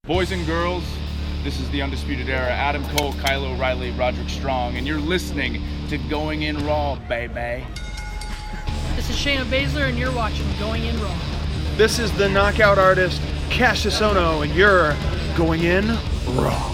Boys and girls, this is the Undisputed Era. Adam Cole, Kyle O'Reilly, Roderick Strong, and you're listening to Going In Raw, baby. This is Shayna Baszler, and you're watching Going In Raw. This is the knockout artist, Cassius Ohno, and you're Going In Raw.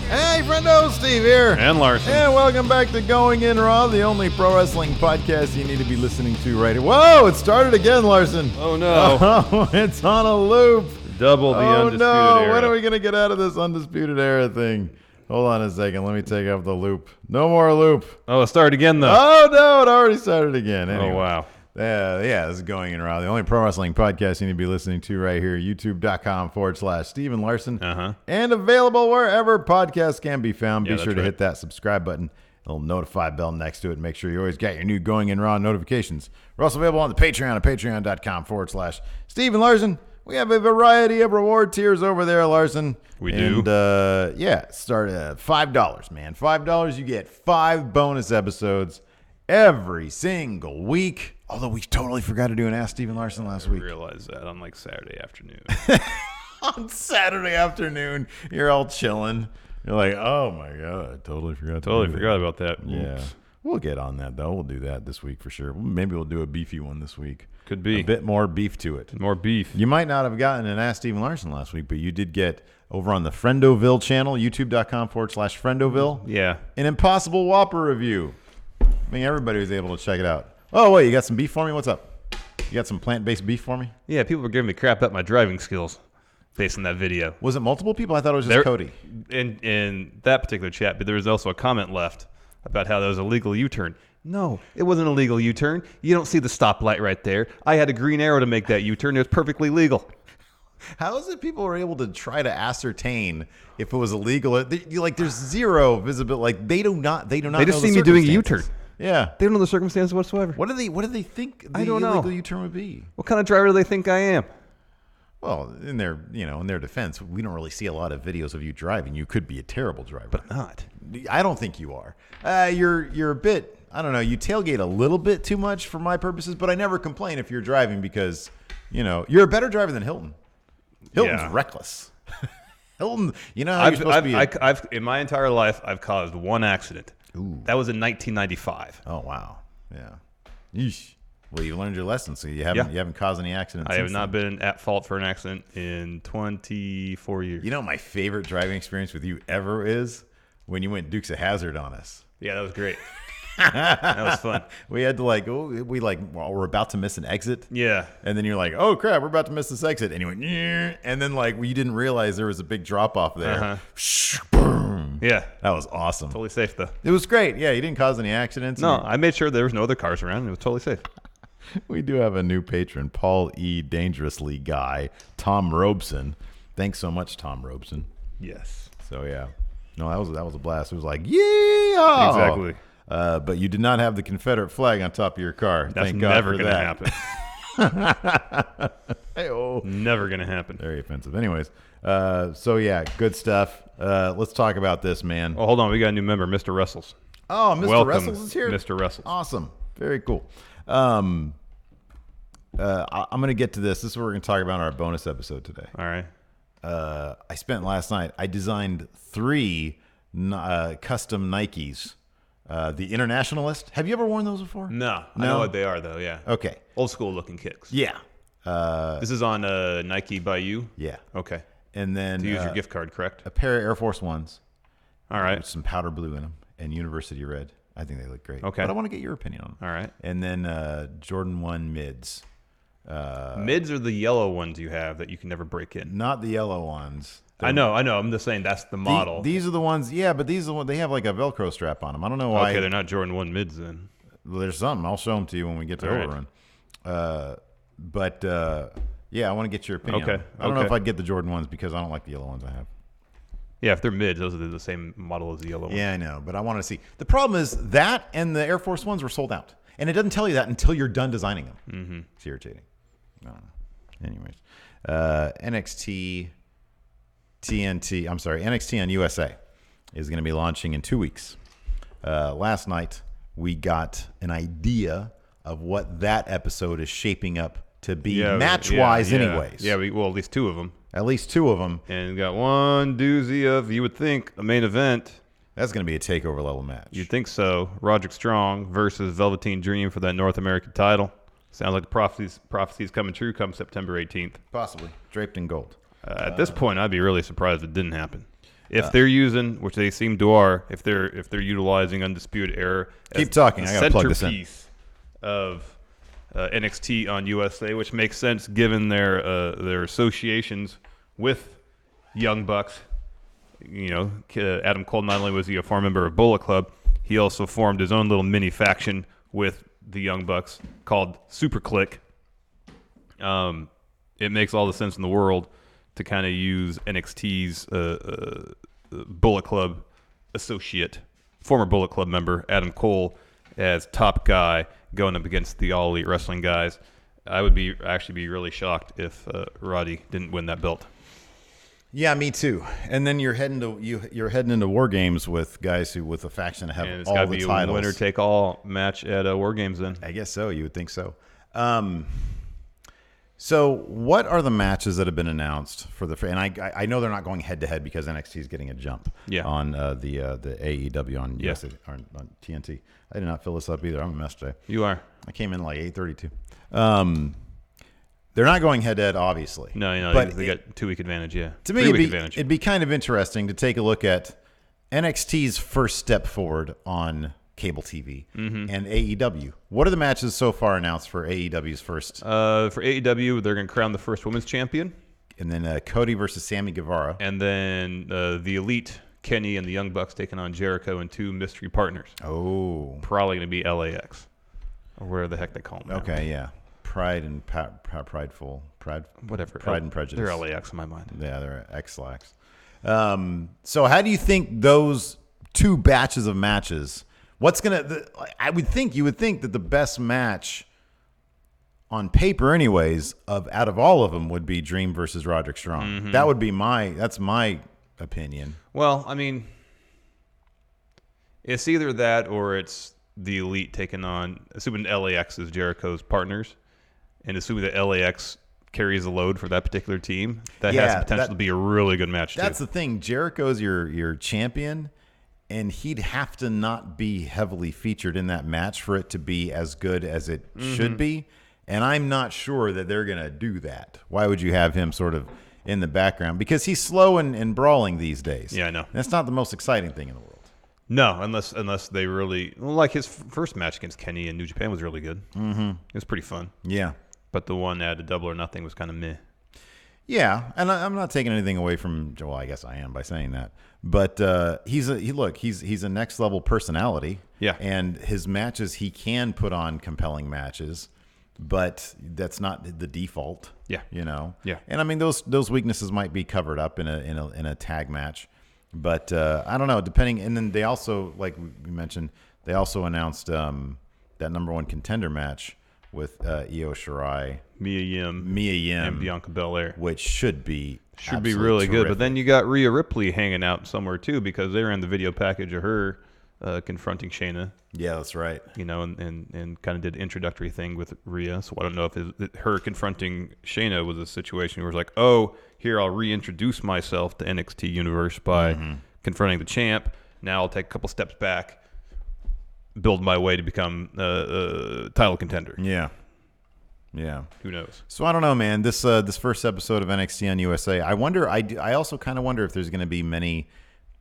Hey, friendo, Steve here. And Larson. And welcome back to Going In Raw, the only pro wrestling podcast you need to be listening to right here. Whoa, it started again, Larson. Oh, no. Oh, it's on a loop. Double the Undisputed Era. When are we going to get out of this Undisputed Era thing? Hold on a second. Let me take off the loop. No more loop. Oh, it started again, though. Oh, no, it already started again. Anyway. Oh, wow. Yeah, this is Going In Raw, the only pro wrestling podcast you need to be listening to right here, youtube.com/Steven Larson. And available wherever podcasts can be found. Be sure to hit that subscribe button. A little notify bell next to it. Make sure you always get your new Going In Raw notifications. We're also available on the Patreon at patreon.com/Steven Larson. We have a variety of reward tiers over there, Larson. We do. And start at $5, man. $5, you get 5 bonus episodes every single week. Although we totally forgot to do an Ask Steven Larson last week. I realized that on like Saturday afternoon. On Saturday afternoon, you're all chilling. You're like, oh my God, I totally forgot about that. Yeah. Oops. We'll get on that, though. We'll do that this week for sure. Maybe we'll do a beefy one this week. Could be. A bit more beef to it. More beef. You might not have gotten an Ask Steven Larson last week, but you did get over on the Friendoville channel, youtube.com/Friendoville. Yeah. An Impossible Whopper review. I mean, everybody was able to check it out. Oh, wait, you got some beef for me? What's up? You got some plant-based beef for me? Yeah, people were giving me crap about my driving skills based on that video. Was it multiple people? I thought it was just Cody. In that particular chat, but there was also a comment left about how that was a legal U-turn. No, it wasn't a legal U-turn. You don't see the stoplight right there. I had a green arrow to make that U-turn. It was perfectly legal. How is it people were able to try to ascertain if it was illegal? There's zero visibility. Like they do not. They just see me doing a U-turn. Yeah, they don't know the circumstances whatsoever. What do they think the I don't know. illegal U-turn would be? What kind of driver do they think I am? Well, in their defense, we don't really see a lot of videos of you driving. You could be a terrible driver, but not. I don't think you are. You're a bit. I don't know. You tailgate a little bit too much for my purposes, but I never complain if you're driving because you're a better driver than Hilton. Hilton's reckless. Hilton, how you're supposed to be. I've in my entire life, I've caused one accident. Ooh. That was in 1995. Oh wow, yeah. Yeesh. Well, you learned your lesson, so you haven't caused any accidents. I have not been at fault for an accident in 24 years. You know, my favorite driving experience with you ever is when you went Dukes of Hazzard on us. Yeah, that was great. That was fun. We had to we're about to miss an exit. Yeah. And then you're like, oh crap, we're about to miss this exit. And you went, yeah. And then you didn't realize there was a big drop off there. Boom. Yeah. That was awesome. Totally safe though. It was great. Yeah, you didn't cause any accidents. No, I made sure there was no other cars around. It was totally safe. We do have a new patron, Paul E. Dangerously Guy, Tom Robeson. Thanks so much, Tom Robeson. Yes. So yeah. No, that was a blast. It was like, yeah. Exactly. But you did not have the Confederate flag on top of your car. That's Thank God never for going to happen. Hey-oh. Never going to happen. Very offensive. Anyways, so yeah, good stuff. Let's talk about this, man. Oh, hold on. We got a new member, Mr. Wrestles. Oh, Mr. Welcome, Wrestles is here? Mr. Wrestles. Awesome. Very cool. I'm going to get to this. This is what we're going to talk about in our bonus episode today. All right. I spent last night, I designed 3 custom Nikes. The Internationalist. Have you ever worn those before? No. I know what they are, though, yeah. Okay. Old school looking kicks. Yeah. This is on Nike by you? Yeah. Okay. And then... To use your gift card, correct? A pair of Air Force Ones. All right. With some powder blue in them and University Red. I think they look great. Okay. But I want to get your opinion on them. All right. And then Jordan 1 mids. Mids are the yellow ones you have that you can never break in. Not the yellow ones. I know. I'm just saying that's the model. These are the ones, yeah, but these are the ones, they have like a Velcro strap on them. I don't know why. Okay, they're not Jordan 1 mids then. Well, there's something. I'll show them to you when we get to Overrun. Yeah, I want to get your opinion. Okay. I don't know if I'd get the Jordan ones because I don't like the yellow ones I have. Yeah, if they're mids, those are the same model as the yellow ones. Yeah, I know, but I want to see. The problem is that and the Air Force Ones were sold out. And it doesn't tell you that until you're done designing them. Mm-hmm. It's irritating. I don't know. Anyways, NXT, TNT, I'm sorry, NXT on USA is going to be launching in 2 weeks. Last night, we got an idea of what that episode is shaping up to be match-wise anyways. Yeah, well, at least 2 of them. At least 2 of them. And got one doozy of, you would think, a main event. That's going to be a takeover level match. You'd think so. Roderick Strong versus Velveteen Dream for that North American title. Sounds like the prophecy's coming true come September 18th. Possibly. Draped in gold. At this point, I'd be really surprised if it didn't happen. If they're using, which they seem to are, if they're utilizing Undisputed Era as keep talking. I gotta plug this in. Centerpiece of NXT on USA, which makes sense given their associations with Young Bucks. You know, Adam Cole not only was he a former member of Bullet Club, he also formed his own little mini faction with the Young Bucks called Super Click. It makes all the sense in the world to kind of use NXT's Bullet Club associate, former Bullet Club member Adam Cole, as top guy going up against the All Elite Wrestling guys. I would actually be really shocked if Roddy didn't win that belt. Yeah, me too. And then you're heading into War Games with guys with a faction that have all the titles. And it's got to be a winner take all match at War Games then. I guess so. You would think so. So what are the matches that have been announced for the? And I know they're not going head to head because NXT is getting a jump. On the AEW on USA, on TNT. I did not fill this up either. I'm a mess today. You are. I came in like 8:32. They're not going head-to-head, obviously. No, but they got 2-week advantage, yeah. To me, it'd be kind of interesting to take a look at NXT's first step forward on cable TV and AEW. What are the matches so far announced for AEW's first? For AEW, they're going to crown the first women's champion. And then Cody versus Sammy Guevara. And then the Elite, Kenny, and the Young Bucks taking on Jericho and 2 mystery partners. Oh. Probably going to be LAX. Or where the heck they call them. Okay, yeah. Pride and Prideful. Whatever. Pride and Prejudice. They're LAX in my mind. Yeah, they're X-Lax. So how do you think those 2 batches of matches, you would think that the best match on paper anyways, out of all of them would be Dream versus Roderick Strong. That would be that's my opinion. Well, I mean, it's either that or it's the Elite taking on, assuming LAX is Jericho's partners, and assuming that LAX carries the load for that particular team, that has the potential to be a really good match. That's the thing. Jericho's your champion, and he'd have to not be heavily featured in that match for it to be as good as it should be. And I'm not sure that they're going to do that. Why would you have him sort of in the background? Because he's slow and brawling these days. Yeah, I know. That's not the most exciting thing in the world. No, unless they really, like his first match against Kenny in New Japan was really good. It was pretty fun. Yeah. But the one at a Double or Nothing was kind of meh. Yeah, and I'm not taking anything away from Joel. I guess I am by saying that. But he's a next level personality. Yeah. And his matches, he can put on compelling matches, but that's not the default. Yeah. You know. Yeah. And I mean those weaknesses might be covered up in a tag match, but I don't know. Depending, and then they also, like we mentioned, they also announced that #1 contender match with Io Shirai, Mia Yim, and Bianca Belair, which should be really good. But then you got Rhea Ripley hanging out somewhere too, because they ran the video package of her confronting Shayna. Yeah, that's right. You know, and kind of did an introductory thing with Rhea. So I don't know if her confronting Shayna was a situation where it's like, oh, here, I'll reintroduce myself to NXT Universe by confronting the champ. Now I'll take a couple steps back, build my way to become a title contender. Yeah. Yeah. Who knows? So I don't know, man. This first episode of NXT on USA, I wonder. I also kind of wonder if there's going to be many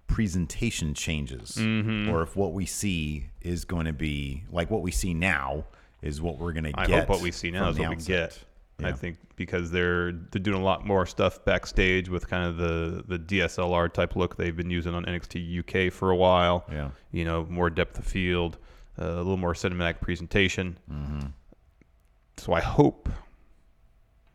presentation changes, or if what we see is going to be like what we see now is what we're going to get. I hope what we see now is what we get. Yeah. I think because they're doing a lot more stuff backstage with kind of the DSLR type look they've been using on NXT UK for a while. Yeah. You know, more depth of field, a little more cinematic presentation. So I hope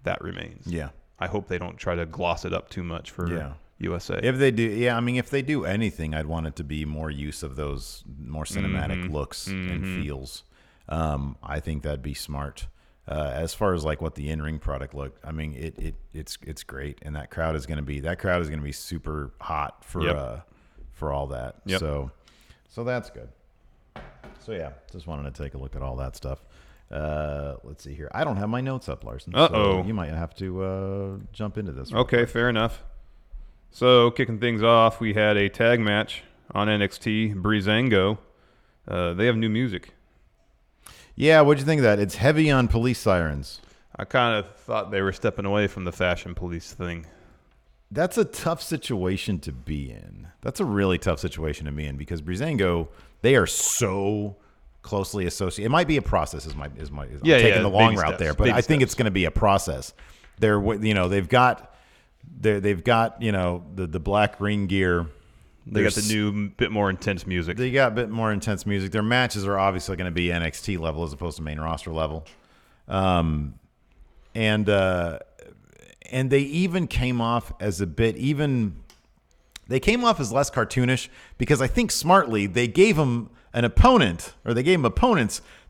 that remains. Yeah. I hope they don't try to gloss it up too much for USA. If they do, I mean, if they do anything, I'd want it to be more use of those more cinematic looks and feels. I think that'd be smart. As far as like what the in-ring product looked, I mean, it's great, and that crowd is going to be super hot for all that. So that's good. So yeah, just wanted to take a look at all that stuff. Let's see here. I don't have my notes up, Larson. Uh-oh. So you might have to jump into this. Okay, fair enough. So, kicking things off, we had a tag match on NXT, Breezango. They have new music. Yeah, what'd you think of that? It's heavy on police sirens. I kind of thought they were stepping away from the fashion police thing. That's a tough situation to be in. That's a really tough situation to be in because Breezango, they are so closely associated. It might be a process. I'm taking the long route there, but I think it's going to be a process. They've got the black green gear. They got the new bit more intense music. They got a bit more intense music. Their matches are obviously going to be NXT level as opposed to main roster level. And they even came off as they came off as less cartoonish because I think smartly they gave them opponents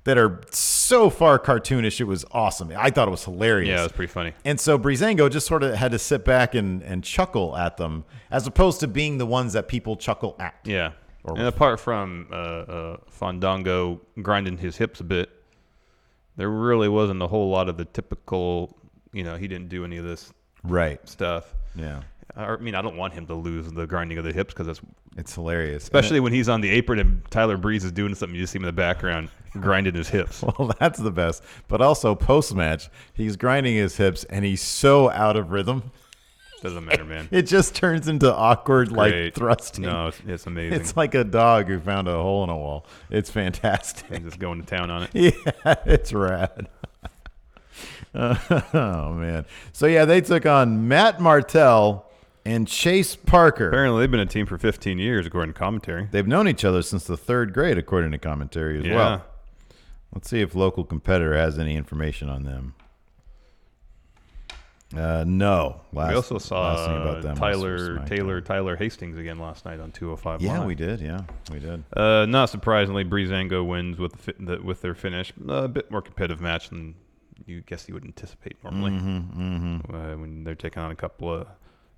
that are so far cartoonish. It was awesome. I thought it was hilarious. Yeah, it was pretty funny. And so Breezango just sort of had to sit back and chuckle at them as opposed to being the ones that people chuckle at. Yeah. And apart from Fandango grinding his hips a bit, there really wasn't a whole lot of the typical, he didn't do any of this stuff. Yeah. I mean, I don't want him to lose the grinding of the hips because it's hilarious. Especially when he's on the apron and Tyler Breeze is doing something. You just see him in the background grinding his hips. Well, that's the best. But also post-match, he's grinding his hips and he's so out of rhythm. Doesn't matter, man. It just turns into awkward, like thrusting. No, it's amazing. It's like a dog who found a hole in a wall. It's fantastic. He's just going to town on it. Yeah, it's rad. Oh, man. So, yeah, they took on Matt Martell and Chase Parker. Apparently, they've been a team for 15 years, according to commentary. They've known each other since the third grade, according to commentary as well. Let's see if local competitor has any information on them. No. We also saw Tyler Hastings again last night on 205 Yeah, Live. we did. Yeah, we did. Not surprisingly, Breezango wins with their finish. A bit more competitive match than you would anticipate normally when they're taking on a couple of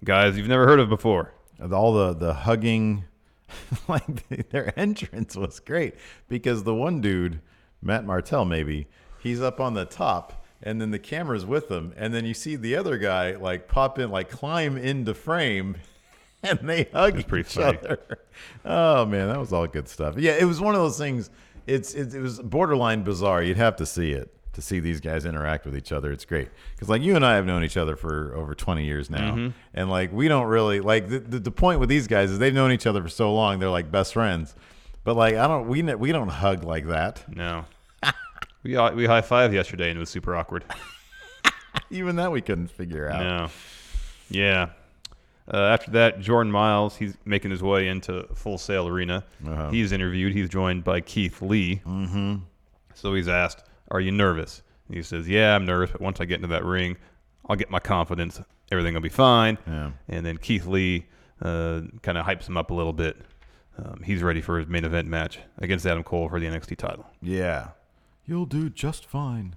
guys you've never heard of before. All the hugging, their entrance was great because the one dude, Matt Martell, he's up on the top. And then the camera's with them, and then you see the other guy pop in, climb into frame, and they hug each other. Oh man, that was all good stuff. Yeah, it was one of those things. It was borderline bizarre. You'd have to see it to see these guys interact with each other. It's great because you and I have known each other for over 20 years now, and we don't really the point with these guys is they've known each other for so long. They're like best friends, but we don't hug like that. No. We high-fived yesterday, and it was super awkward. Even that we couldn't figure out. No. Yeah. After that, Jordan Miles, he's making his way into Full Sail Arena. He's interviewed. He's joined by Keith Lee. So he's asked, are you nervous? And he says, yeah, I'm nervous, but once I get into that ring, I'll get my confidence. Everything will be fine. Yeah. And then Keith Lee kind of hypes him up a little bit. He's ready for his main event match against Adam Cole for the NXT title. Yeah. You'll do just fine.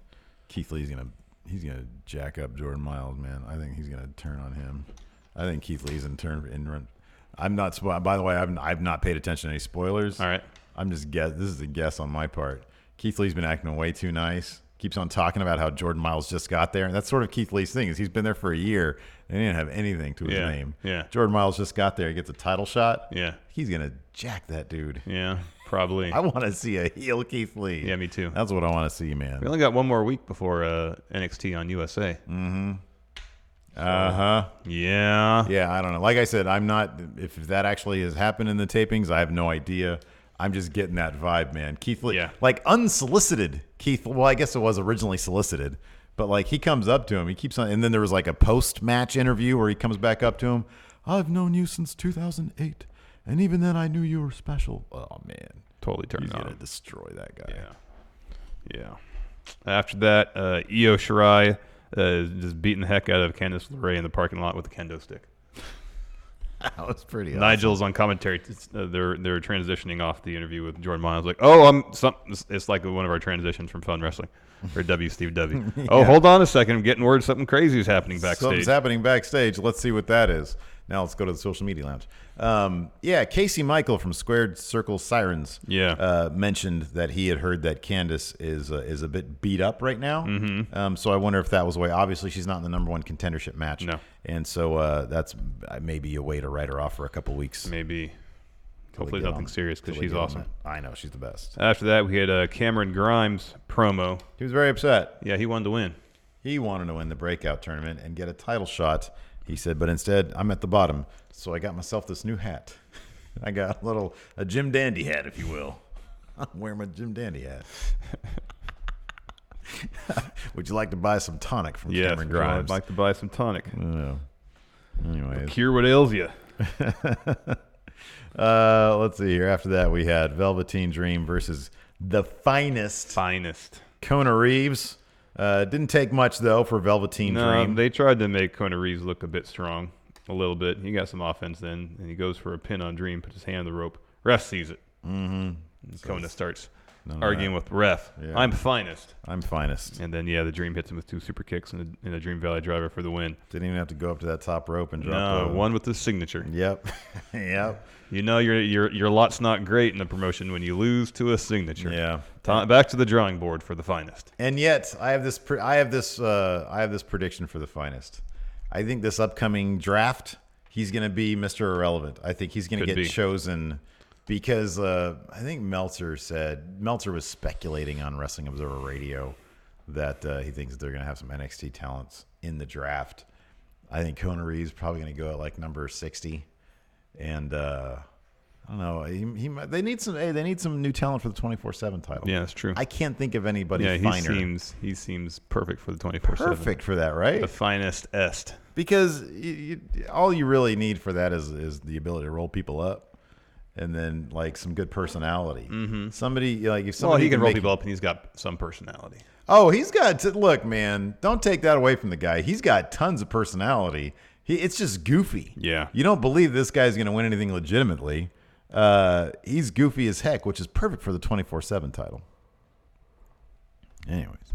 Keith Lee's he's gonna jack up Jordan Miles, man. I think he's gonna turn on him. I think Keith Lee's I'm not. By the way, I've not paid attention to any spoilers. All right. I'm just guess. This is a guess on my part. Keith Lee's been acting way too nice. Keeps on talking about how Jordan Miles just got there, and that's sort of Keith Lee's thing. Is he's been there for a year and he didn't have anything to his name. Yeah. Jordan Miles just got there. He gets a title shot. Yeah. He's gonna jack that dude. Yeah. Probably. I want to see a heel Keith Lee. Yeah, me too. That's what I want to see, man. We only got one more week before NXT on USA. Yeah. Yeah, I don't know. Like I said, I'm not. If that actually has happened in the tapings, I have no idea. I'm just getting that vibe, man. Keith Lee, unsolicited Keith. Well, I guess it was originally solicited, but he comes up to him. He keeps on, and then there was a post-match interview where he comes back up to him. I've known you since 2008. And even then, I knew you were special. Oh, man. Totally turned on. He's going to destroy that guy. Yeah. After that, Io Shirai just beating the heck out of Candice LeRae in the parking lot with a kendo stick. That was pretty awesome. Nigel's on commentary. They're transitioning off the interview with Jordan Miles. It's like one of our transitions from Fun Wrestling. Or Steve W. Oh, hold on a second. I'm getting word something crazy is happening backstage. Something's happening backstage. Let's see what that is. Now let's go to the social media lounge. Casey Michael from Squared Circle Sirens mentioned that he had heard that Candice is a bit beat up right now. Mm-hmm. So I wonder if that was a way. Obviously, she's not in the number one contendership match. No. And so that's maybe a way to write her off for a couple weeks. Maybe. Hopefully nothing serious because she's awesome. I know, she's the best. After that, we had Cameron Grimes promo. He was very upset. Yeah, he wanted to win. He wanted to win the breakout tournament and get a title shot. He said, but instead, I'm at the bottom, so I got myself this new hat. I got a Jim Dandy hat, if you will. I'm wearing my Jim Dandy hat. Would you like to buy some tonic from Cameron Grimes? I'd like to buy some tonic. Anyways. Cure what ails you. Let's see here. After that, we had Velveteen Dream versus the Finest. Kona Reeves. Didn't take much, though, for Velveteen Dream. They tried to make Kona Reeves look a bit strong, a little bit. He got some offense then, and he goes for a pin on Dream, puts his hand on the rope. Ref sees it. Mm-hmm. Kona starts arguing with ref. Yeah. I'm Finest. And then, the Dream hits him with 2 super kicks and a Dream Valley driver for the win. Didn't even have to go up to that top rope and drop one with the signature. Yep. Yep. You know your lot's not great in the promotion when you lose to a signature. Yeah. Back to the drawing board for the Finest. And yet, I have this prediction for the Finest. I think this upcoming draft, he's going to be Mr. Irrelevant. I think he's going to get chosen because I think Meltzer was speculating on Wrestling Observer Radio that he thinks they're going to have some NXT talents in the draft. I think Kona Reeves probably going to go at like number 60. And I don't know. They need some new talent for the 24/7 title. Yeah, that's true. I can't think of anybody finer. He seems perfect for the 24/7. Perfect for that, right? The finest est. Because all you really need for that is the ability to roll people up, and then like some good personality. Mm-hmm. He can roll people up, and he's got some personality. Oh, he's got look, man. Don't take that away from the guy. He's got tons of personality. It's just goofy. Yeah. You don't believe this guy's going to win anything legitimately. He's goofy as heck, which is perfect for the 24/7 title. Anyways.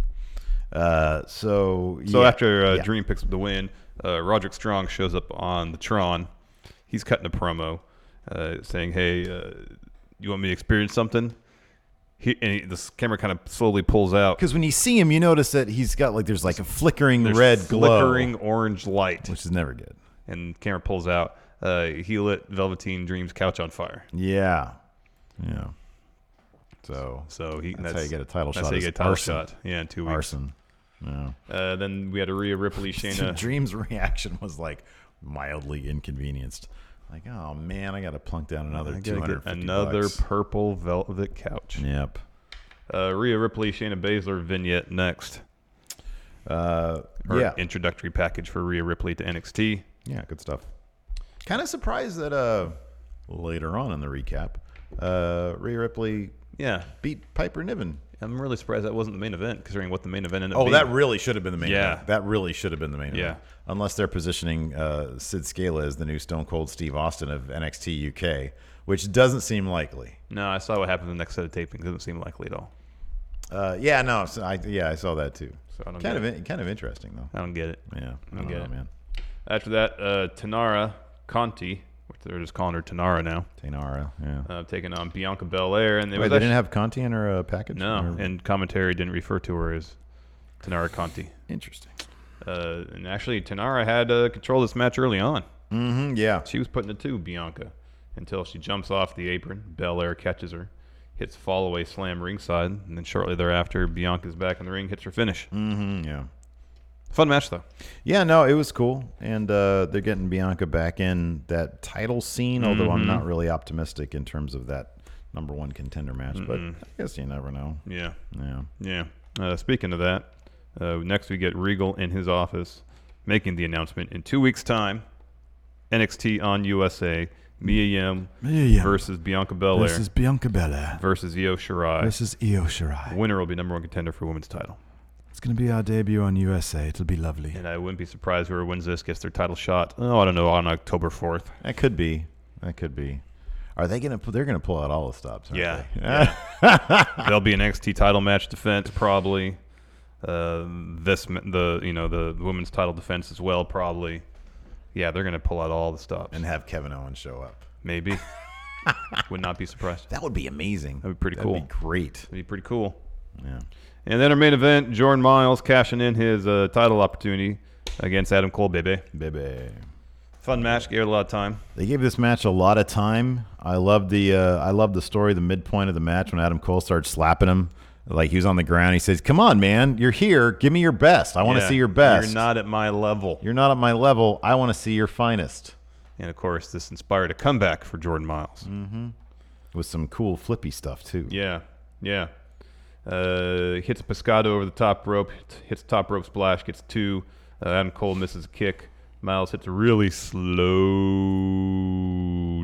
So after Dream picks up the win, Roderick Strong shows up on the Tron. He's cutting a promo saying, hey, you want me to experience something? This camera kind of slowly pulls out. Because when you see him, you notice that he's got there's a flickering red glow. Flickering orange light. Which is never good. And the camera pulls out. He lit Velveteen Dream's couch on fire. Yeah. Yeah. So that's how you get a title shot. That's how you get a title shot. Yeah, in 2 weeks. Arson. Yeah. Then we had a Rhea Ripley, Shayna. Dream's reaction was mildly inconvenienced. Like, oh man, I got to plunk down another $250. Another purple velvet couch. Yep. Rhea Ripley, Shayna Baszler vignette next. Introductory package for Rhea Ripley to NXT. Yeah, good stuff. Kind of surprised that later on in the recap, Rhea Ripley beat Piper Niven. I'm really surprised that wasn't the main event, considering what the main event ended up being. That really should have been the main event. That really should have been the main event. Unless they're positioning Sid Scala as the new Stone Cold Steve Austin of NXT UK, which doesn't seem likely. No, I saw what happened in the next set of tapings. It doesn't seem likely at all. I saw that too. So I don't kind of interesting though. I don't get it. Yeah, I don't get it, man. After that, Tanara Conti, which they're just calling her Tanara now. Tanara, yeah. Taking on Bianca Belair, and they didn't have Conti in her package. No, and commentary didn't refer to her as Tanara Conti. Interesting. And actually, Tanara had control of this match early on. Mm-hmm, yeah. She was putting it to Bianca until she jumps off the apron. Belair catches her, hits fall-away slam ringside, and then shortly thereafter, Bianca's back in the ring, hits her finish. Mm-hmm, yeah. Fun match, though. Yeah, no, it was cool. And they're getting Bianca back in that title scene, although I'm not really optimistic in terms of that number one contender match. But I guess you never know. Yeah. Speaking of that, next we get Regal in his office making the announcement in 2 weeks' time. NXT on USA. Mia Yim versus Bianca Belair. Versus Bianca Belair. Versus Io Shirai. Winner will be number one contender for women's title. It's going to be our debut on USA. It'll be lovely. And I wouldn't be surprised whoever wins this gets their title shot. Oh, I don't know, on October 4th. That could be. Are they going to? They're going to pull out all the stops. Aren't they? There'll be an NXT title match defense probably. the women's title defense as well, probably. Yeah, they're going to pull out all the stops. And have Kevin Owens show up. Maybe. Would not be surprised. That would be amazing. That'd be pretty cool. That'd be great. That'd be pretty cool. Yeah. And then our main event, Jordan Miles cashing in his title opportunity against Adam Cole, baby. Fun match, gave it a lot of time. They gave this match a lot of time. I love the story, the midpoint of the match when Adam Cole started slapping him. Like he was on the ground. He says, "Come on, man. You're here. Give me your best. I want to see your best. You're not at my level. You're not at my level. I want to see your finest." And, of course, this inspired a comeback for Jordan Miles. Mm-hmm. With some cool flippy stuff, too. Yeah. Hits a Pescado over the top rope. Hits top rope splash. Gets 2. Adam Cole misses a kick. Miles hits a really slow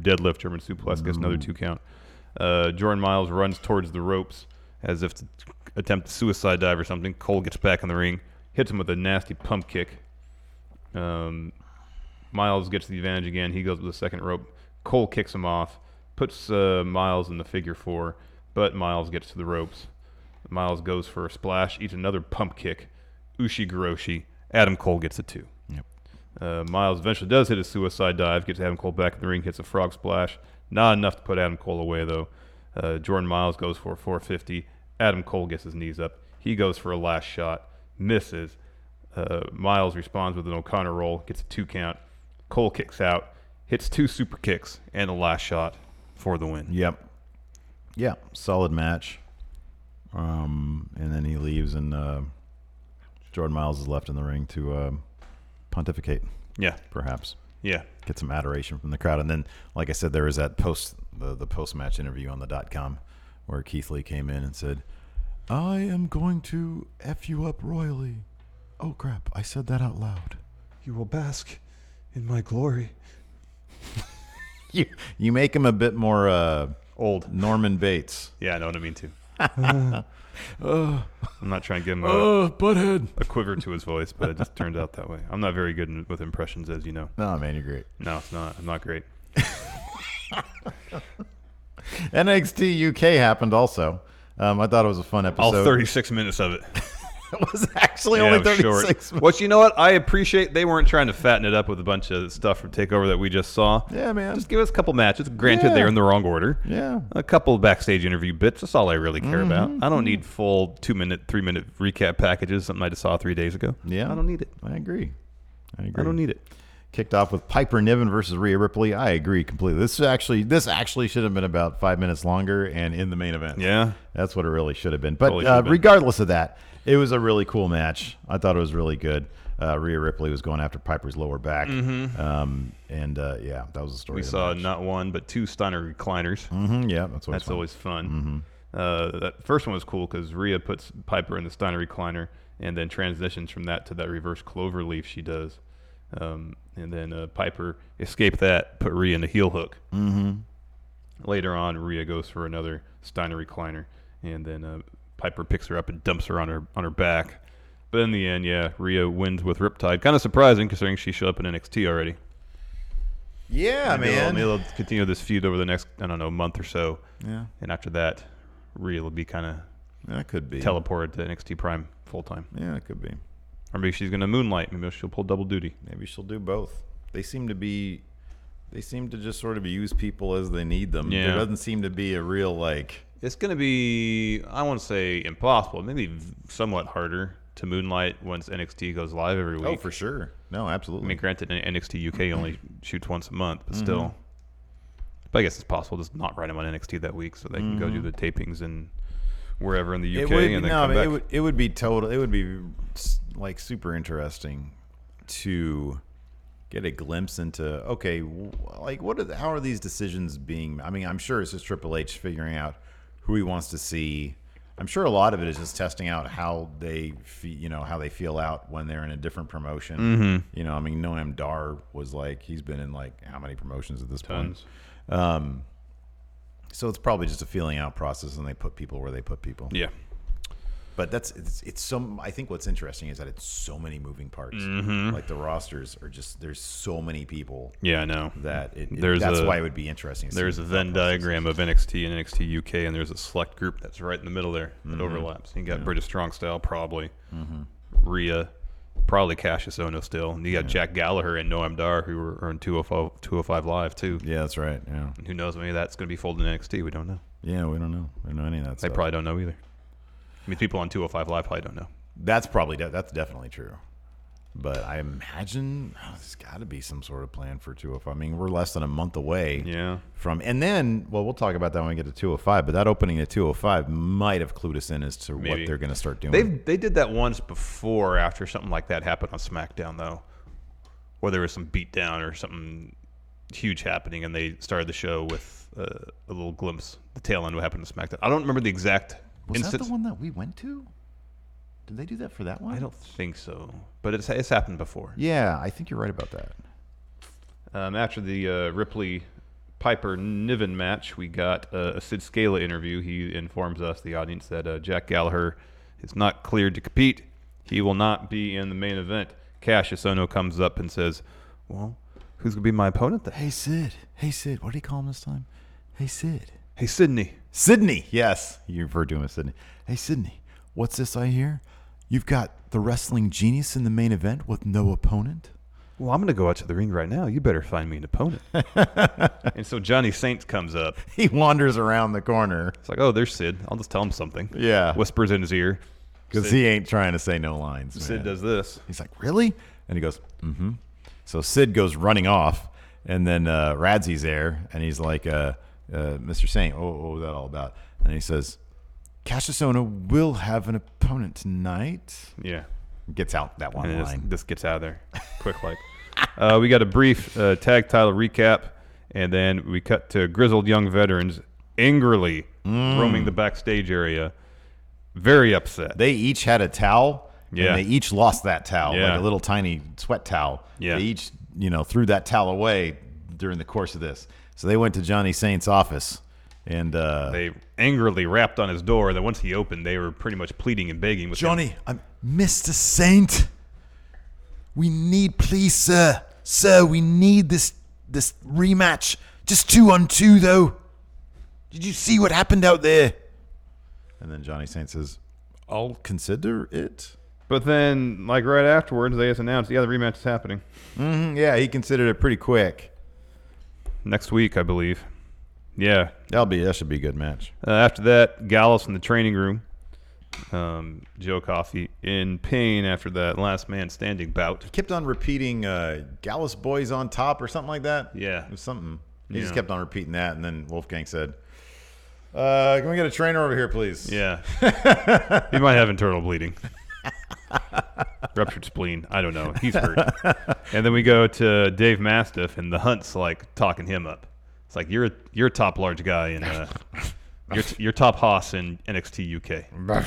deadlift German suplex. Gets another 2 count. Jordan Miles runs towards the ropes as if to attempt a suicide dive or something. Cole gets back in the ring. Hits him with a nasty pump kick. Miles gets the advantage again. He goes with the second rope. Cole kicks him off. Puts Miles in the figure 4. But Miles gets to the ropes. Miles goes for a splash. Eats another pump kick. Ushi-Goroshi. Adam Cole gets a 2. Yep. Miles eventually does hit a suicide dive. Gets Adam Cole back in the ring. Hits a frog splash. Not enough to put Adam Cole away, though. Jordan Miles goes for a 450. Adam Cole gets his knees up. He goes for a last shot. Misses. Miles responds with an O'Connor roll. Gets a 2 count. Cole kicks out. Hits 2 super kicks and a last shot for the win. Yep. Yeah, solid match. And then he leaves, and Jordan Miles is left in the ring to pontificate. Yeah. Perhaps. Yeah. Get some adoration from the crowd. And then, like I said, there was that the post-match interview on the .com where Keith Lee came in and said, "I am going to F you up royally." Oh, crap. I said that out loud. You will bask in my glory. You make him a bit more old Norman Bates. Yeah, I know what I mean too. I'm not trying to give him a quiver to his voice, but it just turned out that way. I'm not very good with impressions, as you know. No, man, you're great. No, it's not. I'm not great. NXT UK happened also. I thought it was a fun episode. All 36 minutes of it. It was actually only 36 minutes. Which, you know what? I appreciate they weren't trying to fatten it up with a bunch of stuff from TakeOver that we just saw. Yeah, man. Just give us a couple matches. Granted, they're in the wrong order. Yeah. A couple of backstage interview bits. That's all I really care about. I don't need full 2-minute, 3-minute recap packages, something I just saw 3 days ago. Yeah. I don't need it. I agree. I don't need it. Kicked off with Piper Niven versus Rhea Ripley. I agree completely. This actually should have been about 5 minutes longer and in the main event. Yeah. That's what it really should have been. But Totally regardless of that, it was a really cool match. I thought it was really good. Rhea Ripley was going after Piper's lower back. Yeah, that was the story. We saw not 1, but 2 Steiner recliners. Yeah, that's always fun. That first one was cool because Rhea puts Piper in the Steiner recliner and then transitions from that to that reverse cloverleaf she does. And then Piper escaped that, put Rhea in the heel hook. Later on, Rhea goes for another Steiner recliner, and then Piper picks her up and dumps her on her back. But in the end, yeah, Rhea wins with Riptide. Kind of surprising considering she showed up in NXT already. Yeah, man. Maybe they'll continue this feud over the next, month or so. Yeah. And after that, Rhea will be kind of teleported to NXT Prime full time. Yeah, it could be. Or maybe she's going to moonlight. Maybe she'll pull double duty. Maybe she'll do both. They seem to just sort of use people as they need them. Yeah. There doesn't seem to be a real, It's going to be, I won't say impossible, maybe somewhat harder to moonlight once NXT goes live every week. Oh, for sure. No, absolutely. I mean, granted, NXT UK only shoots once a month, but still. But I guess it's possible just not write them on NXT that week so they can go do the tapings and wherever in the UK and then come back. It would be super interesting to get a glimpse into, how are these decisions being, I'm sure it's just Triple H figuring out who he wants to see. I'm sure a lot of it is just testing out how they how they feel out when they're in a different promotion. Noam Dar was he's been in how many promotions at this point? So it's probably just a feeling out process, and they put people where they put people. Yeah. But it's so. I think what's interesting is that it's so many moving parts. Like the rosters are just there's so many people. Yeah, I know that that's why it would be interesting. There's a Venn diagram of NXT and NXT UK, and there's a select group that's right in the middle there that overlaps. You got British Strong Style probably, Rhea, probably Cassius Ohno still, and you got Jack Gallagher and Noam Dar who are on 205 Live too. Yeah, that's right. Yeah, and who knows? Maybe that's going to be folded in NXT. We don't know. Yeah, we don't know. We don't know any of that. They probably don't know either. I mean, people on 205 Live probably don't know. That's definitely true. But I imagine there's got to be some sort of plan for 205. I mean, we're less than a month away from, and then, well, we'll talk about that when we get to 205. But that opening at 205 might have clued us in as to what they're going to start doing. They did that once before, after something like that happened on SmackDown, though, where there was some beatdown or something huge happening, and they started the show with a little glimpse, the tail end of what happened to SmackDown. I don't remember the exact instance. Was that the one that we went to? Did they do that for that one? I don't think so, but it's happened before. Yeah, I think you're right about that. After the Ripley Piper Niven match, we got a Sid Scala interview. He informs us, the audience, that Jack Gallagher is not cleared to compete. He will not be in the main event. Cassius Ohno comes up and says, "Well, who's gonna be my opponent then?" Hey Sid, what do you call him this time? Hey Sid. Hey Sydney. Sydney, yes, you referred to him as Sydney. Hey Sydney, what's this I hear? You've got the wrestling genius in the main event with no opponent? Well, I'm going to go out to the ring right now. You better find me an opponent. And so Johnny Saint comes up. He wanders around the corner. It's like, oh, there's Sid. I'll just tell him something. Yeah. Whispers in his ear. Because he ain't trying to say no lines. Sid does this. He's like, really? And he goes, mm-hmm. So Sid goes running off, and then Radzy's there, and he's like, Mr. Saint, what was that all about? And he says, Cassius Ohno will have an opponent tonight. Yeah. Gets out that one line. This gets out of there quick like. We got a brief tag title recap, and then we cut to grizzled young veterans angrily roaming the backstage area, very upset. They each had a towel, and they each lost that towel, like a little tiny sweat towel. Yeah. They each, threw that towel away during the course of this. So they went to Johnny Saint's office. And they angrily rapped on his door. Then once he opened, they were pretty much pleading and begging with Johnny, I'm Mr. Saint. We need, please, sir, we need this rematch. Just 2-on-2, though. Did you see what happened out there? And then Johnny Saint says, I'll consider it. But then, like right afterwards, they just announced, the rematch is happening. Mm-hmm, yeah, he considered it pretty quick. Next week, I believe. Yeah. That should be a good match. After that, Gallus in the training room. Joe Coffey in pain after that last man standing bout. He kept on repeating Gallus boys on top or something like that. Yeah. It was something. He just kept on repeating that, and then Wolfgang said, can we get a trainer over here, please? Yeah. He might have internal bleeding. Ruptured spleen. I don't know. He's hurt. And then we go to Dave Mastiff, and the Hunt's like talking him up. It's like you're a top large guy in you're top hoss in NXT UK.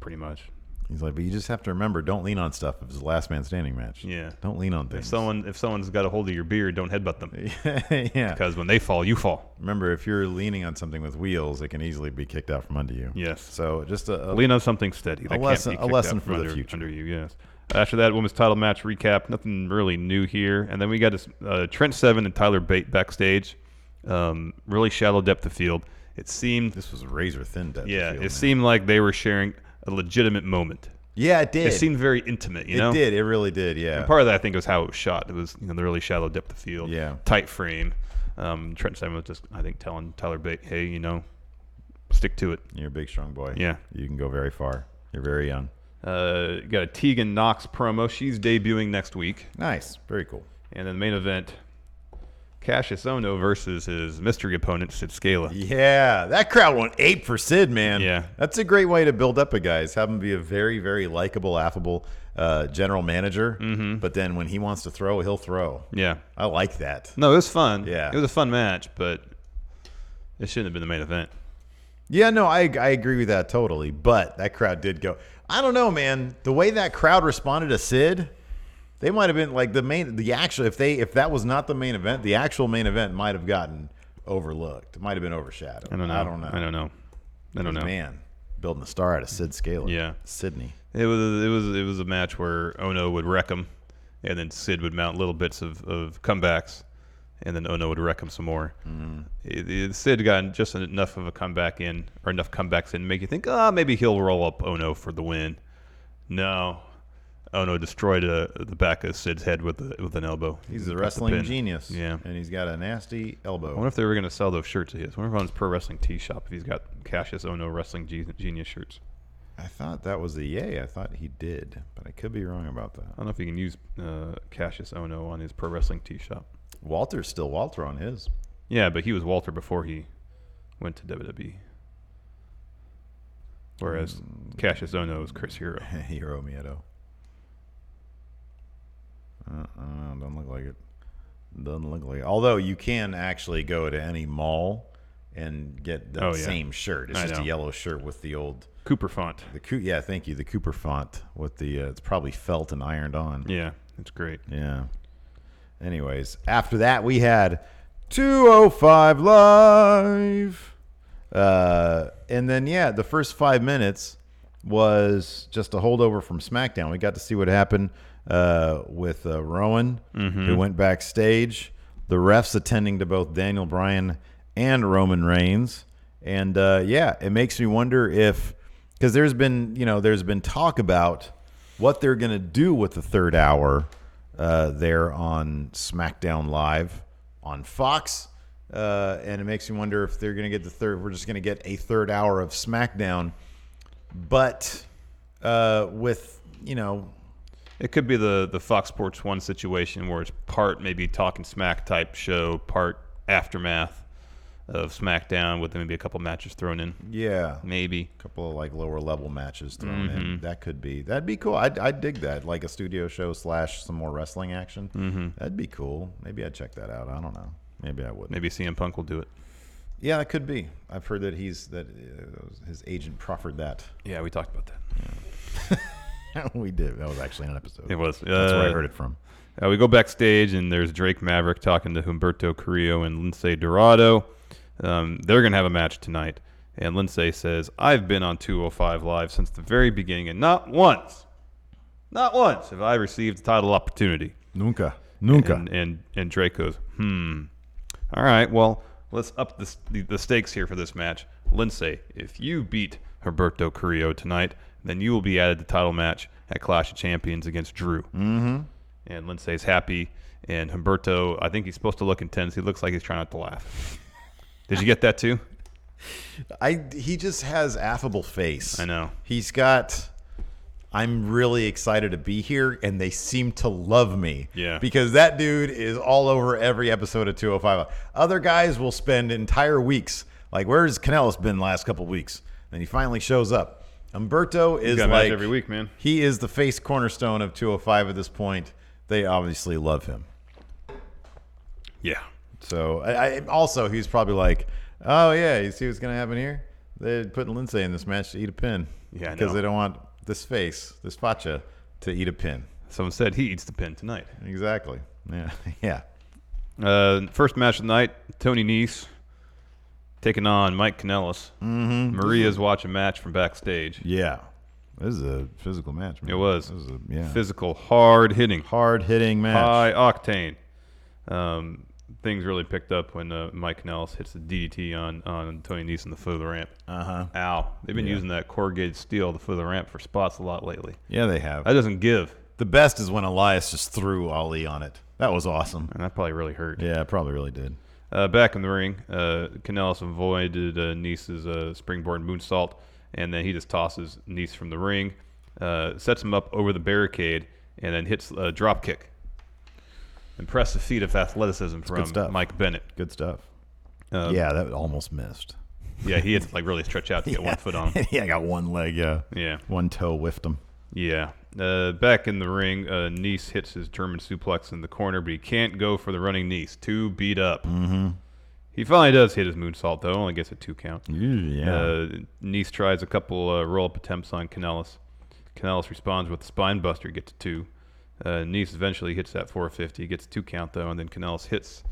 Pretty much. He's like, but you just have to remember, don't lean on stuff if it's a last man standing match. Yeah. Don't lean on things. If someone's got a hold of your beard, don't headbutt them. Yeah. Because when they fall, you fall. Remember, if you're leaning on something with wheels, it can easily be kicked out from under you. Yes. So just lean on something steady. A lesson for the future. Under you, yes. After that, women's title match recap. Nothing really new here. And then we got this, Trent Seven and Tyler Bate backstage. Really shallow depth of field. It seemed this was razor thin depth. Yeah, of field, it seemed like they were sharing a legitimate moment. Yeah, it did. It seemed very intimate. You know, it did. It really did. Yeah. And part of that, I think, was how it was shot. It was the really shallow depth of field. Yeah. Tight frame. Trent Seven was just, I think, telling Tyler Bate, hey, stick to it. You're a big, strong boy. Yeah. You can go very far. You're very young. You got a Tegan Knox promo. She's debuting next week. Nice. Very cool. And then the main event, Cassius Ohno versus his mystery opponent, Sid Scala. Yeah, that crowd went ape for Sid, man. Yeah. That's a great way to build up a guy, is have him be a very, very likable, affable general manager. Mm-hmm. But then when he wants to throw, he'll throw. Yeah. I like that. No, it was fun. Yeah. It was a fun match, but it shouldn't have been the main event. Yeah, no, I agree with that totally. But that crowd did go. I don't know, man. The way that crowd responded to Sid, they might have been like if that was not the main event, the actual main event might have gotten overlooked. It might have been overshadowed. I don't know. Man, building a star out of Sid Scala. Yeah. Sydney. It was a match where Ono would wreck him, and then Sid would mount little bits of comebacks, and then Ono would wreck him some more. Sid got just enough of a comeback in, or enough comebacks in to make you think, maybe he'll roll up Ono for the win. No. Ono destroyed the back of Sid's head with an elbow. He's a wrestling genius. Yeah. And he's got a nasty elbow. I wonder if they were going to sell those shirts of his. I wonder if on his Pro Wrestling Tee shop if he's got Cassius Ono Wrestling Genius shirts. I thought that was the yay. I thought he did, but I could be wrong about that. I don't know if he can use Cassius Ono on his Pro Wrestling Tee shop. Walter's still Walter on his. Yeah, but he was Walter before he went to WWE. Whereas Cassius Ono is Chris Hero. Hero Miedo. Doesn't look like it. Doesn't look like it. Although you can actually go to any mall and get the same shirt. It's just a yellow shirt with the old Cooper font. Yeah, thank you. The Cooper font with the it's probably felt and ironed on. Yeah, it's great. Yeah. Anyways, after that we had 205 Live. And then the first 5 minutes was just a holdover from SmackDown. We got to see what happened with Rowan, who went backstage. The refs attending to both Daniel Bryan and Roman Reigns. And it makes me wonder if, because there's been talk about what they're going to do with the third hour there on SmackDown Live on Fox. And it makes me wonder if they're going to get we're just going to get a third hour of SmackDown, but with, it could be the Fox Sports 1 situation where it's part maybe Talking Smack type show, part aftermath of SmackDown with maybe a couple matches thrown in. Yeah. Maybe. A couple of lower level matches thrown in. That'd be cool. I'd dig that. Like a studio show / some more wrestling action. That'd be cool. Maybe I'd check that out. I don't know. Maybe I wouldn't. Maybe CM Punk will do it. Yeah, that could be. I've heard that his agent proffered that. Yeah, we talked about that. Yeah. We did. That was actually an episode. It was. That's where I heard it from. We go backstage, and there's Drake Maverick talking to Humberto Carrillo and Lince Dorado. They're going to have a match tonight. And Lince says, I've been on 205 Live since the very beginning, and not once have I received a title opportunity. Nunca. And Drake goes, All right, well, let's up the stakes here for this match. Lince, if you beat Humberto Carrillo tonight, then you will be added to title match at Clash of Champions against Drew. Mm-hmm. And Lince's happy. And Humberto, I think he's supposed to look intense. He looks like he's trying not to laugh. Did you get that too? He just has affable face. I know. He's got, I'm really excited to be here, and they seem to love me. Yeah. Because that dude is all over every episode of 205. Other guys will spend entire weeks. Like, where's Kanellis been the last couple weeks? Then he finally shows up. Humberto is like every week, man. He is the face cornerstone of 205 at this point. They obviously love him. Yeah. So I also he's probably like, oh yeah, you see what's gonna happen here? They're putting Lince in this match to eat a pin. Yeah, because they don't want this facha, to eat a pin. Someone said he eats the pin tonight. Exactly. Yeah. Yeah. First match of the night, Tony Nese taking on Mike Kanellis. Mm-hmm. Maria's watching a match from backstage. Yeah. This is a physical match, man. It was. This is physical, hard-hitting. Hard-hitting match. High octane. Things really picked up when Mike Kanellis hits the DDT on Tony Nese in the foot of the ramp. Uh-huh. Ow. They've been using that corrugated steel, the foot of the ramp, for spots a lot lately. Yeah, they have. That doesn't give. The best is when Elias just threw Ali on it. That was awesome. And that probably really hurt. Yeah, it probably really did. Back in the ring, Kanellis avoided Nese's springboard moonsault, and then he just tosses Nese from the ring, sets him up over the barricade, and then hits a drop kick. Impressive feat of athleticism from Mike Bennett. Good stuff. That almost missed. Yeah, he had to really stretch out to get one foot on him. Yeah, I got one leg. Yeah. One toe whiffed him. Yeah. Back in the ring, Nese hits his German suplex in the corner, but he can't go for the running Nese. Too beat up. Mm-hmm. He finally does hit his moonsault, though. Only gets a 2 count. Yeah. Nese tries a couple roll-up attempts on Kanellis. Kanellis responds with a spine buster, gets a 2. Nese eventually hits that 450, gets a 2 count, though, and then Kanellis hits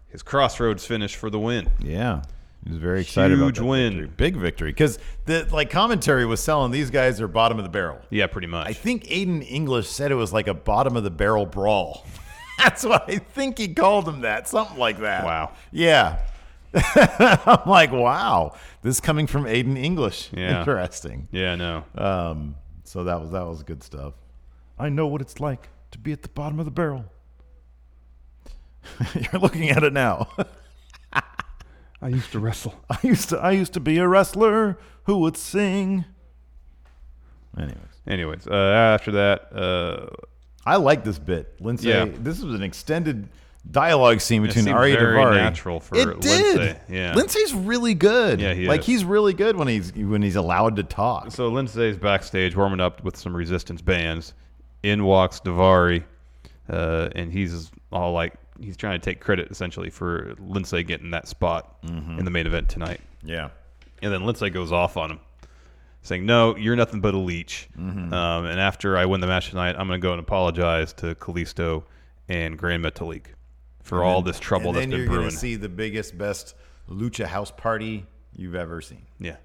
his Crossroads finish for the win. Yeah. He was very excited about Huge that win. victory. Big victory. Because the commentary was selling these guys are bottom of the barrel. Yeah, pretty much. I think Aiden English said it was like a bottom of the barrel brawl. That's what I think he called them that. Something like that. Wow. Yeah. I'm like, wow. This is coming from Aiden English. Yeah. Interesting. Yeah, no. So that was good stuff. I know what it's like to be at the bottom of the barrel. You're looking at it now. I used to wrestle. I used to be a wrestler who would sing. Anyways, after that, I like this bit, Lindsay. Yeah. This was an extended dialogue scene between seemed Ari very Daivari. natural for it did. Lindsay. Yeah. Lindsay's really good. Yeah, he like is. he's really good when he's allowed to talk. So Lindsay's backstage warming up with some resistance bands. In walks Daivari, and he's all like, he's trying to take credit essentially for Lindsay getting that spot in the main event tonight. Yeah. And then Lindsay goes off on him, saying, "No, you're nothing but a leech. And after I win the match tonight, I'm going to go and apologize to Kalisto and Grand Metalik for all this trouble that's been brewing." And then you're going to see the biggest, best Lucha House party you've ever seen. Yeah.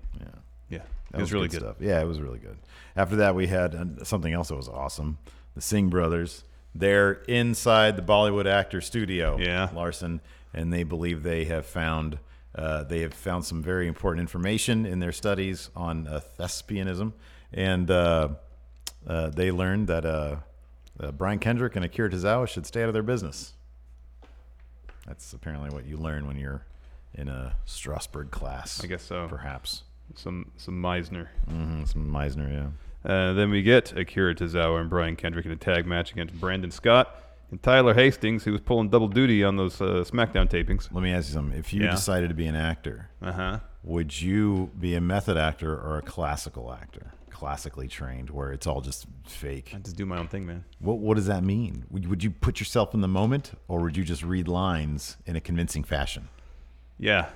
It That was really good. stuff. Yeah, it was really good. After that, we had something else that was awesome. The Singh brothers. They're inside the Bollywood actor studio, Larson, and they believe they have found some very important information in their studies on thespianism, and they learned that Brian Kendrick and Akira Tozawa should stay out of their business. That's apparently what you learn when you're in a Strasbourg class. I guess so. Perhaps. Some Meisner. Some Meisner, yeah. Then we get Akira Tozawa and Brian Kendrick in a tag match against Brandon Scott and Tyler Hastings, who was pulling double duty on those SmackDown tapings. Let me ask you something. If you decided to be an actor, would you be a method actor or a classical actor? Classically trained, where it's all just fake? I just do my own thing, man. What does that mean? Would you put yourself in the moment, or would you just read lines in a convincing fashion? Yeah.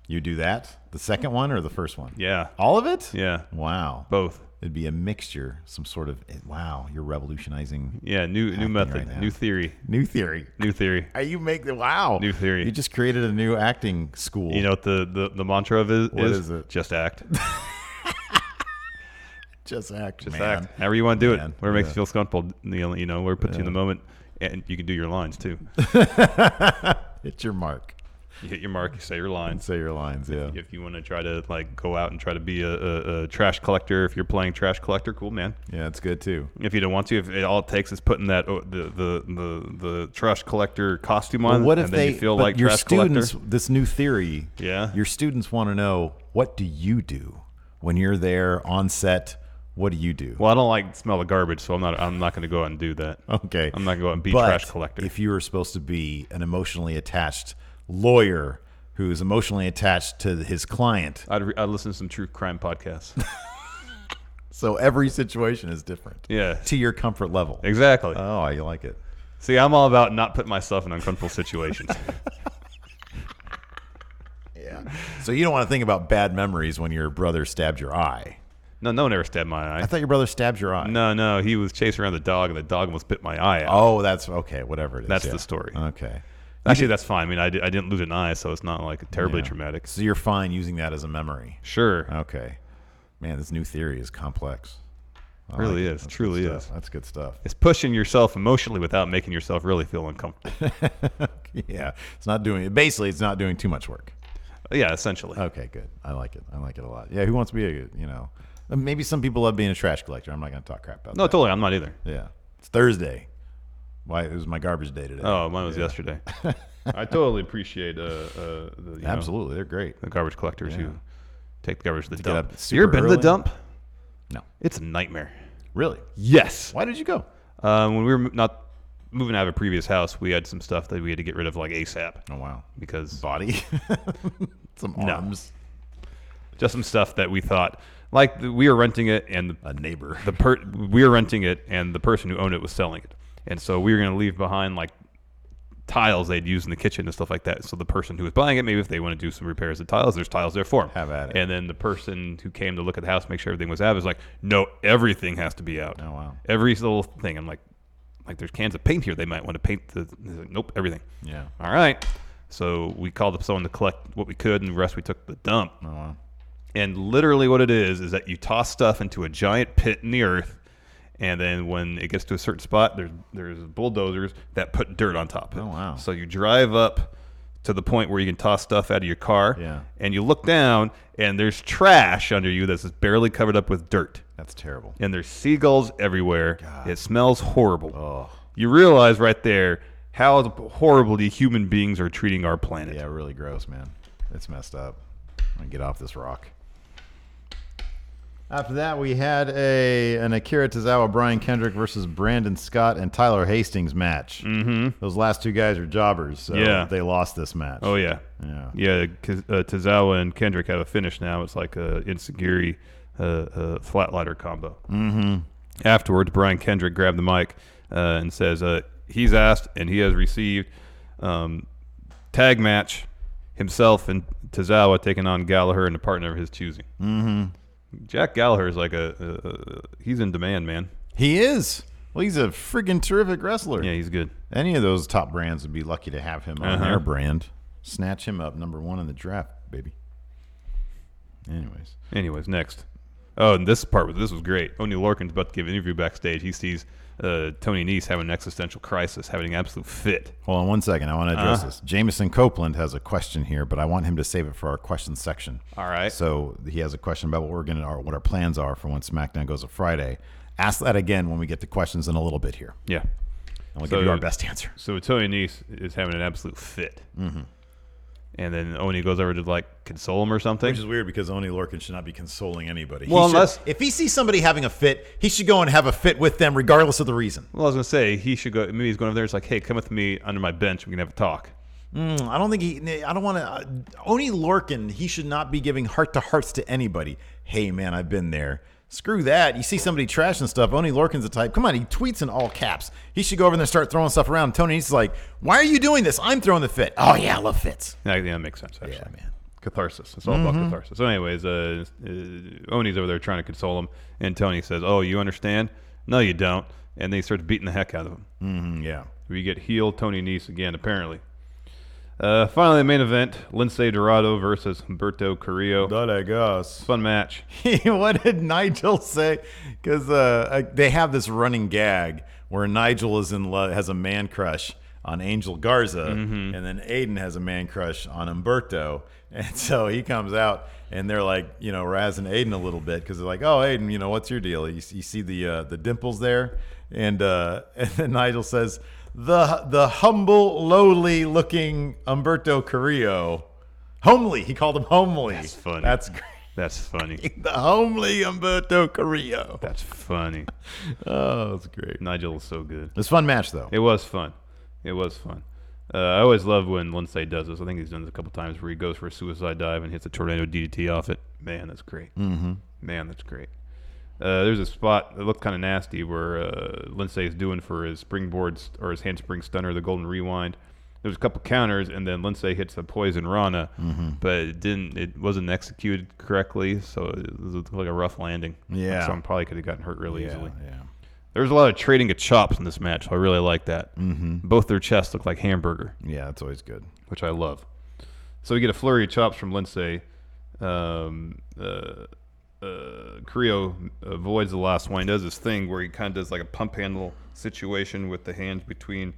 You do that? The second one or the first one? Yeah. All of it? Yeah. Wow. Both. It'd be a mixture, some sort of, wow, you're revolutionizing. Yeah, new method, right new theory. New theory. New theory. Are you making, wow. New theory. You just created a new acting school. You know what the mantra of it is? What is it? Just act. Just act, Just man. act. However you want to do it. Man. Where it makes you feel comfortable. You know, where it puts you in the moment. And you can do your lines, too. Hit your mark. You hit your mark, you say your lines. Say your lines, yeah. If you want to try to like go out and try to be a trash collector, if you're playing trash collector, cool, man. Yeah, it's good too. If you don't want to, if all it takes is putting that the trash collector costume on, what if and then you feel like your trash students, collector? this new theory, your students want to know, what do you do when you're there on set? What do you do? Well, I don't like the smell of garbage, so I'm not going to go out and do that. Okay, I'm not going to go out and be trash collector. If you were supposed to be an emotionally attached lawyer who's emotionally attached to his client, I'd listen to some true crime podcasts. So every situation is different. Yeah. To your comfort level. Exactly. Oh, I like it. See, I'm all about not putting myself in uncomfortable situations. Yeah. So you don't want to think about bad memories when your brother stabbed your eye. No one ever stabbed my eye. I thought your brother stabbed your eye. No, he was chasing around the dog, and the dog almost bit my eye out. Oh, that's okay. Whatever it is. That's the story. Okay. Actually, that's fine. I mean, I didn't lose an eye, so it's not like terribly traumatic. So you're fine using that as a memory. Sure. Okay. Man, this new theory is complex. It really is. It truly is. That's good stuff. It's pushing yourself emotionally without making yourself really feel uncomfortable. Yeah. It's not doing too much work. Yeah, essentially. Okay, good. I like it. I like it a lot. Yeah, who wants to be maybe some people love being a trash collector. I'm not going to talk crap about that. No, totally. I'm not either. Yeah. It's Thursday. Why? It was my garbage day today. Oh, mine was yesterday. I totally appreciate absolutely, they're great. The garbage collectors who take the garbage to the dump. Get up You ever been to the early? dump? No. It's a nightmare. Really? Yes. Why did you go? When we were not moving out of a previous house, we had some stuff that we had to get rid of like ASAP. Oh wow. Because body, some arms, just some stuff that we thought. Like we were renting it, and a neighbor. We were renting it, and the person who owned it was selling it, and so we were going to leave behind like tiles they'd use in the kitchen and stuff like that. So the person who was buying it, maybe if they want to do some repairs to tiles, there's tiles there for them. Have at it. And then the person who came to look at the house, make sure everything was out, was like, no, everything has to be out. Oh wow. Every little thing. I'm like there's cans of paint here. They might want to paint the. He's like, nope, everything. Yeah. All right. So we called up someone to collect what we could, and the rest we took the dump. Oh, wow. And literally what it is that you toss stuff into a giant pit in the earth, and then when it gets to a certain spot, there's bulldozers that put dirt on top of it. Oh, wow. So you drive up to the point where you can toss stuff out of your car, and you look down, and there's trash under you that's barely covered up with dirt. That's terrible. And there's seagulls everywhere. God. It smells horrible. Oh. You realize right there how horribly human beings are treating our planet. Yeah, really gross, man. It's messed up. I'm going to get off this rock. After that, we had an Akira Tozawa, Brian Kendrick versus Brandon Scott and Tyler Hastings match. Mm-hmm. Those last two guys are jobbers, so they lost this match. Oh, yeah. Yeah, Tozawa and Kendrick have a finish now. It's like a Insegiri flatliner combo. Mm-hmm. Afterwards, Brian Kendrick grabbed the mic and says he's asked and he has received tag match, himself and Tozawa taking on Gallagher and a partner of his choosing. Mm-hmm. Jack Gallagher is like he's in demand, man. He is. Well, he's a friggin' terrific wrestler. Yeah, he's good. Any of those top brands would be lucky to have him on their brand. Snatch him up, #1 in the draft, baby. Anyways, next. Oh, and this was great. O'Neal Lorcan's about to give an interview backstage. He sees Tony Nese having an existential crisis, having an absolute fit. Hold on 1 second. I want to address this. Jameson Copeland has a question here, but I want him to save it for our question section. All right. So he has a question about what our plans are for when SmackDown goes to Friday. Ask that again when we get to questions in a little bit here. Yeah. And we'll give you our best answer. So Tony Nese is having an absolute fit. Mm-hmm. And then Oni goes over to console him or something. Which is weird because Oni Lorcan should not be consoling anybody. Well, if he sees somebody having a fit, he should go and have a fit with them regardless of the reason. Well, I was going to say, he should go, maybe he's going over there. It's like, hey, come with me under my bench. We can have a talk. I don't think I don't want to. Oni Lorcan, he should not be giving heart-to-hearts to anybody. Hey, man, I've been there. Screw that. You see somebody trashing stuff. Oni Lorcan's the type. Come on, he tweets in all caps. He should go over there and start throwing stuff around. Tony Nese's like, why are you doing this? I'm throwing the fit. Oh, yeah, I love fits. Yeah, that makes sense, actually. Yeah, man. Catharsis. It's all about catharsis. So anyways, Oni's over there trying to console him, and Tony says, oh, you understand? No, you don't. And then he starts beating the heck out of him. Mm-hmm, yeah. We get heel Tony Nese again, apparently. Finally, the main event, Lince Dorado versus Humberto Carrillo. Fun match. What did Nigel say? Because they have this running gag where Nigel is has a man crush on Angel Garza, and then Aiden has a man crush on Humberto. And so he comes out, and they're like, razzing Aiden a little bit because they're like, oh, Aiden, what's your deal? You see the dimples there? And then Nigel says, the humble, lowly-looking Humberto Carrillo. Homely. He called him homely. That's funny. That's great. That's funny. The homely Humberto Carrillo. That's funny. Oh, that's great. Nigel is so good. It was a fun match, though. It was fun. I always love when Lince does this. I think he's done this a couple times where he goes for a suicide dive and hits a tornado DDT off it. Man, that's great. Mm-hmm. Man, that's great. There's a spot that looked kind of nasty where Lince is doing for his springboard or his handspring stunner, the golden rewind. There's a couple counters, and then Lince hits the poison Rana, but it wasn't executed correctly, so it was like a rough landing. Yeah. Someone probably could have gotten hurt really easily. Yeah. There was a lot of trading of chops in this match, so I really like that. Mm-hmm. Both their chests look like hamburger. Yeah, that's always good. Which I love. So we get a flurry of chops from Lince. Carrillo avoids the last one. He does this thing where he kind of does like a pump handle situation with the hands between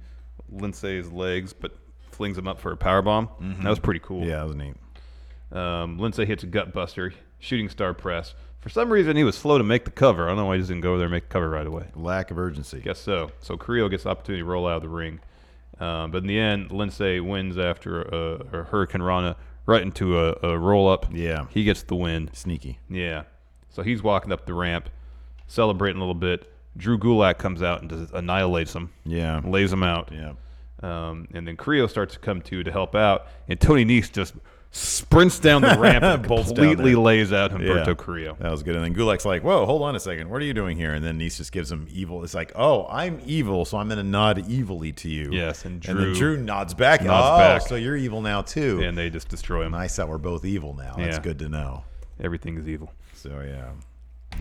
Lince's legs, but flings him up for a powerbomb. That was pretty cool. Yeah, that was neat. Lince hits a gut buster, shooting star press. For some reason, he was slow to make the cover. I don't know why he just didn't go over there and make the cover right away. Lack of urgency. Guess so. So Carrillo gets the opportunity to roll out of the ring. But in the end, Lince wins after a Hurricane Rana right into a roll-up. Yeah. He gets the win. Sneaky. Yeah. So he's walking up the ramp, celebrating a little bit. Drew Gulak comes out and just annihilates him. Yeah. Lays him out. Yeah. And then Carrillo starts to come to help out. And Tony Nese just sprints down the ramp and completely lays out Humberto Carrillo. That was good. And then Gulak's like, whoa, hold on a second. What are you doing here? And then Nese just gives him evil. It's like, oh, I'm evil, so I'm going to nod evilly to you. Yes. And then Drew nods back. So you're evil now, too. And they just destroy him. Nice that we're both evil now. That's good to know. Everything is evil. So, yeah.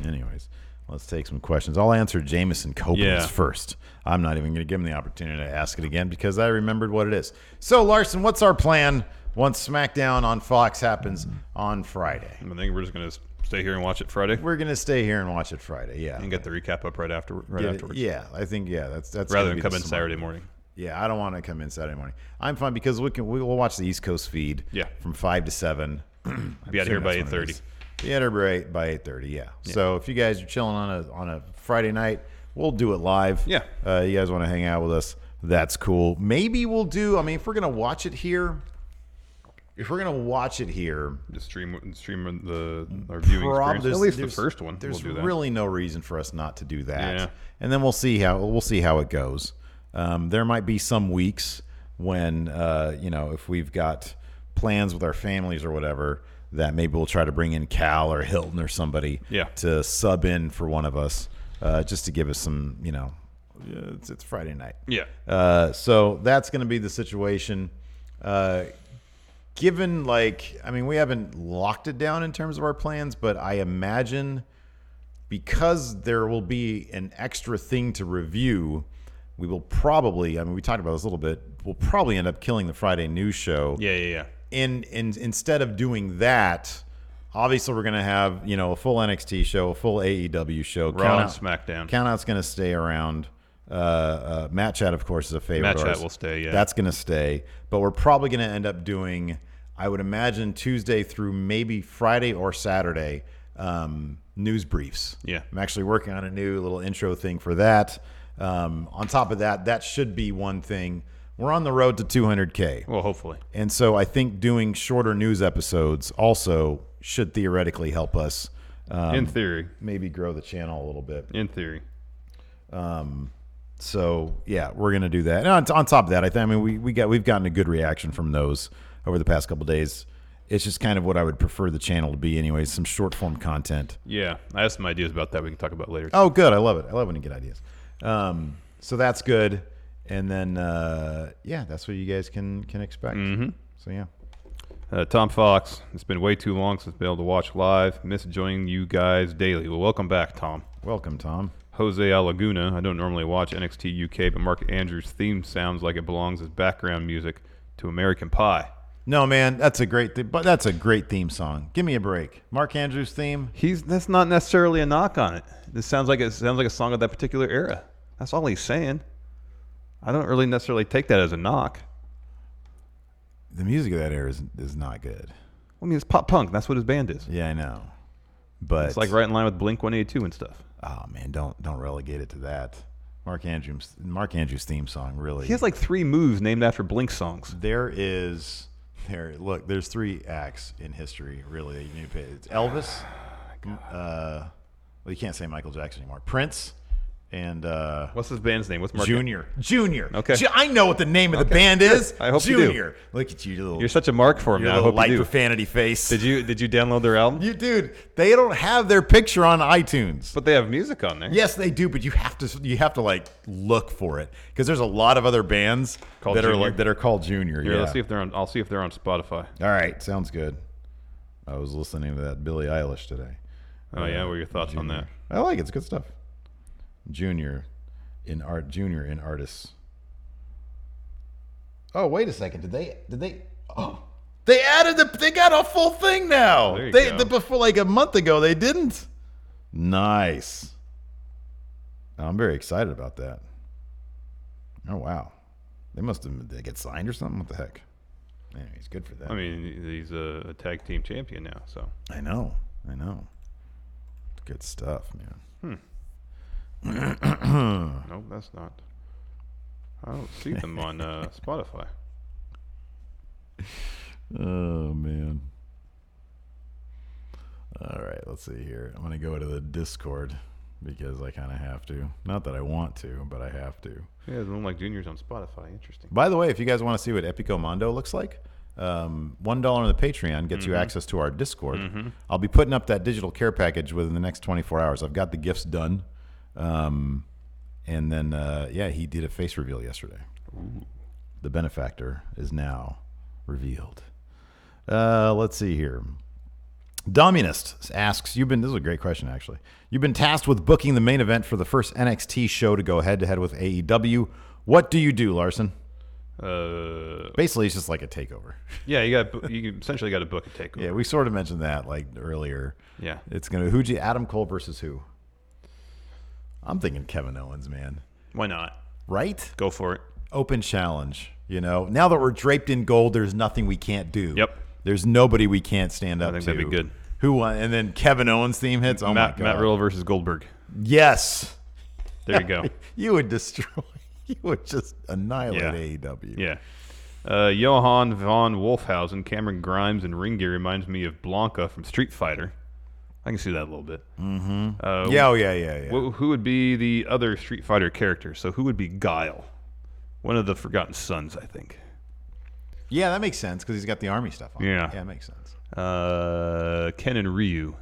Anyways. Let's take some questions. I'll answer Jameson Copeland's first. I'm not even going to give him the opportunity to ask it again because I remembered what it is. So, Larson, what's our plan once SmackDown on Fox happens on Friday? I think we're just going to stay here and watch it Friday. We're going to stay here and watch it Friday, yeah. And get the recap up right afterwards. Yeah, I think, that's rather than come in Saturday morning. Yeah, I don't want to come in Saturday morning. I'm fine because we'll watch the East Coast feed from 5 to 7. Be out here by 8:30. Be out here by 8:30, yeah. So if you guys are chilling on a Friday night, we'll do it live. Yeah. You guys want to hang out with us, that's cool. Maybe we'll do, if we're going to watch it here, just stream our viewing experience. At least the first one. There's we'll do that. really no reason for us not to do that. Yeah. And then we'll see how it goes. There might be some weeks when if we've got plans with our families or whatever, that maybe we'll try to bring in Cal or Hilton or somebody to sub in for one of us, just to give us some, it's Friday night. Yeah. So that's going to be the situation. Given, we haven't locked it down in terms of our plans, but I imagine because there will be an extra thing to review, we will probably, we talked about this a little bit, we'll probably end up killing the Friday news show. Yeah. Instead of doing that, obviously we're going to have, a full NXT show, a full AEW show. Raw and SmackDown. Count-Out's going to stay around. Matt Chat, of course, is a favorite. Matt Chat will stay, yeah. That's going to stay. But we're probably going to end up doing, I would imagine, Tuesday through maybe Friday or Saturday, news briefs. Yeah. I'm actually working on a new little intro thing for that. On top of that, that should be one thing. We're on the road to 200K. Well, hopefully. And so I think doing shorter news episodes also should theoretically help us. In theory. Maybe grow the channel a little bit. In theory. So, yeah, we're going to do that. And on top of that, we've gotten a good reaction from those over the past couple of days. It's just kind of what I would prefer the channel to be anyways, some short-form content. Yeah, I have some ideas about that we can talk about later. Oh, good. I love it. I love when you get ideas. So that's good. And then, that's what you guys can expect. Mm-hmm. So, yeah. Tom Fox, it's been way too long since I've been able to watch live. Miss joining you guys daily. Well, welcome back, Tom. Welcome, Tom. Jose Alaguna, I don't normally watch NXT UK, but Mark Andrews' theme sounds like it belongs as background music to American Pie. No, man, that's a great theme song. Give me a break. Mark Andrews' theme. That's not necessarily a knock on it. This sounds like a song of that particular era. That's all he's saying. I don't really necessarily take that as a knock. The music of that era is not good. It's pop punk. That's what his band is. Yeah, I know. But it's like right in line with Blink-182 and stuff. Oh man, don't relegate it to that. Mark Andrews' theme song, really. He has like 3 moves named after Blink songs. There's 3 acts in history, really. It's Elvis. You can't say Michael Jackson anymore. Prince. And what's his band's name? What's Mark? Junior. Okay. I know what the name of the band is. I hope Junior. You do. Look at you, you're such a mark for him now. I hope light you do. profanity face. Did you download their album? Dude, they don't have their picture on iTunes. But they have music on there. Yes, they do. But you have to look for it because there's a lot of other bands that are called Junior. Here, let's see if they're on. I'll see if they're on Spotify. All right, sounds good. I was listening to that Billie Eilish today. Oh yeah, what are your thoughts on that? I like it. It's good stuff. Junior in artists. Oh, wait a second. Did they? Oh, they added they got a full thing now. Before like a month ago they didn't. Nice. I'm very excited about that. Oh wow, did they get signed or something? What the heck? Anyways, good for them. He's a tag team champion now, so. I know. Good stuff, man. No, that's not. I don't see them on Spotify. Oh, man. All right, let's see here. I'm going to go to the Discord because I kind of have to. Not that I want to, but I have to. Yeah, it looks like Junior's on Spotify. Interesting. By the way, if you guys want to see what Epico Mondo looks like, $1 on the Patreon gets you access to our Discord. Mm-hmm. I'll be putting up that digital care package within the next 24 hours. I've got the gifts done. And then, he did a face reveal yesterday. Ooh. The benefactor is now revealed. Let's see here. Dominist asks, this is a great question, actually. You've been tasked with booking the main event for the first NXT show to go head-to-head with AEW. What do you do, Larson? Basically, it's just like a takeover. Yeah, you essentially got to book a takeover. Yeah, we sort of mentioned that like earlier. Yeah. It's going to Adam Cole versus who? I'm thinking Kevin Owens, man. Why not? Right? Go for it. Open challenge. Now that we're draped in gold, there's nothing we can't do. Yep. There's nobody we can't stand up to. I think that'd be good. Who won? And then Kevin Owens theme hits. Oh my God. Matt Riddle versus Goldberg. Yes. There you go. You would destroy. You would just annihilate AEW. Yeah. Johann von Wolfhausen, Cameron Grimes, and ring gear reminds me of Blanca from Street Fighter. I can see that a little bit. Mm-hmm. Yeah. Who would be the other Street Fighter character? So who would be Guile? One of the Forgotten Sons, I think. Yeah, that makes sense because he's got the army stuff on. Yeah. Yeah, it makes sense. Ken and Ryu.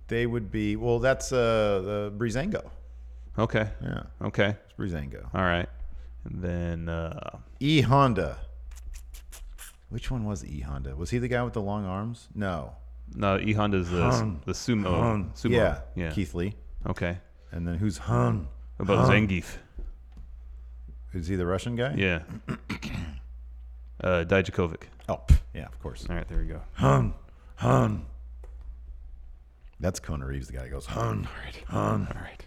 They would be, that's Breezango. Okay. Yeah. Okay. It's Breezango. All right. And then E Honda. Which one was E Honda? Was he the guy with the long arms? No. No, E Honda's the sumo. Sumo. Yeah. Keith Lee. Okay. And then who's Han? What about Zangief? Is he the Russian guy? Yeah. Dijakovic. Oh, yeah, of course. All right, there we go. Han. That's Kona Reeves, the guy that goes, Han. All right.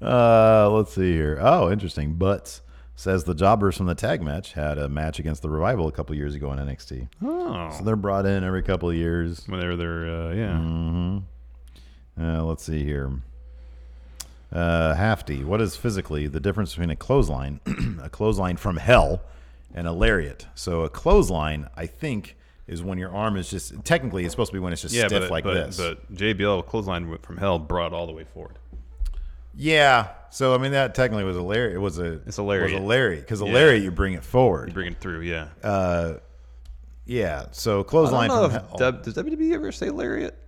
Let's see here. Oh, interesting. Butts says the Jobbers from the tag match had a match against the Revival a couple years ago in NXT. Oh. So they're brought in every couple of years. Whenever they're, yeah. Mm-hmm. Let's see here. Hafty, what is physically the difference between a clothesline, a clothesline from hell, and a lariat? So a clothesline, I think, is when your arm is just, technically it's supposed to be when it's just stiff this. But JBL clothesline from hell brought all the way forward. Yeah. So, I mean, that technically was a lariat. It's a lariat. It was a lariat. Because a lariat, you bring it forward. You bring it through, yeah. Yeah. So, clothesline from hell. Does WWE ever say lariat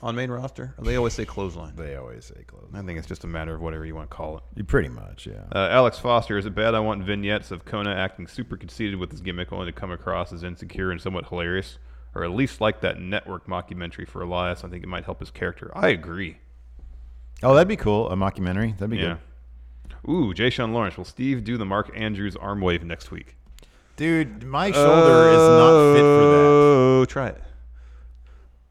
on main roster? Or they always say clothesline. They always say clothesline. I think it's just a matter of whatever you want to call it. You pretty much, yeah. Alex Foster, is it bad I want vignettes of Kona acting super conceited with his gimmick only to come across as insecure and somewhat hilarious? Or at least like that network mockumentary for Elias. I think it might help his character. I agree. Oh, that'd be cool. A mockumentary. That'd be good. Ooh, Jay Sean Lawrence. Will Steve do the Mark Andrews arm wave next week? Dude, my shoulder is not fit for that. Oh, try it.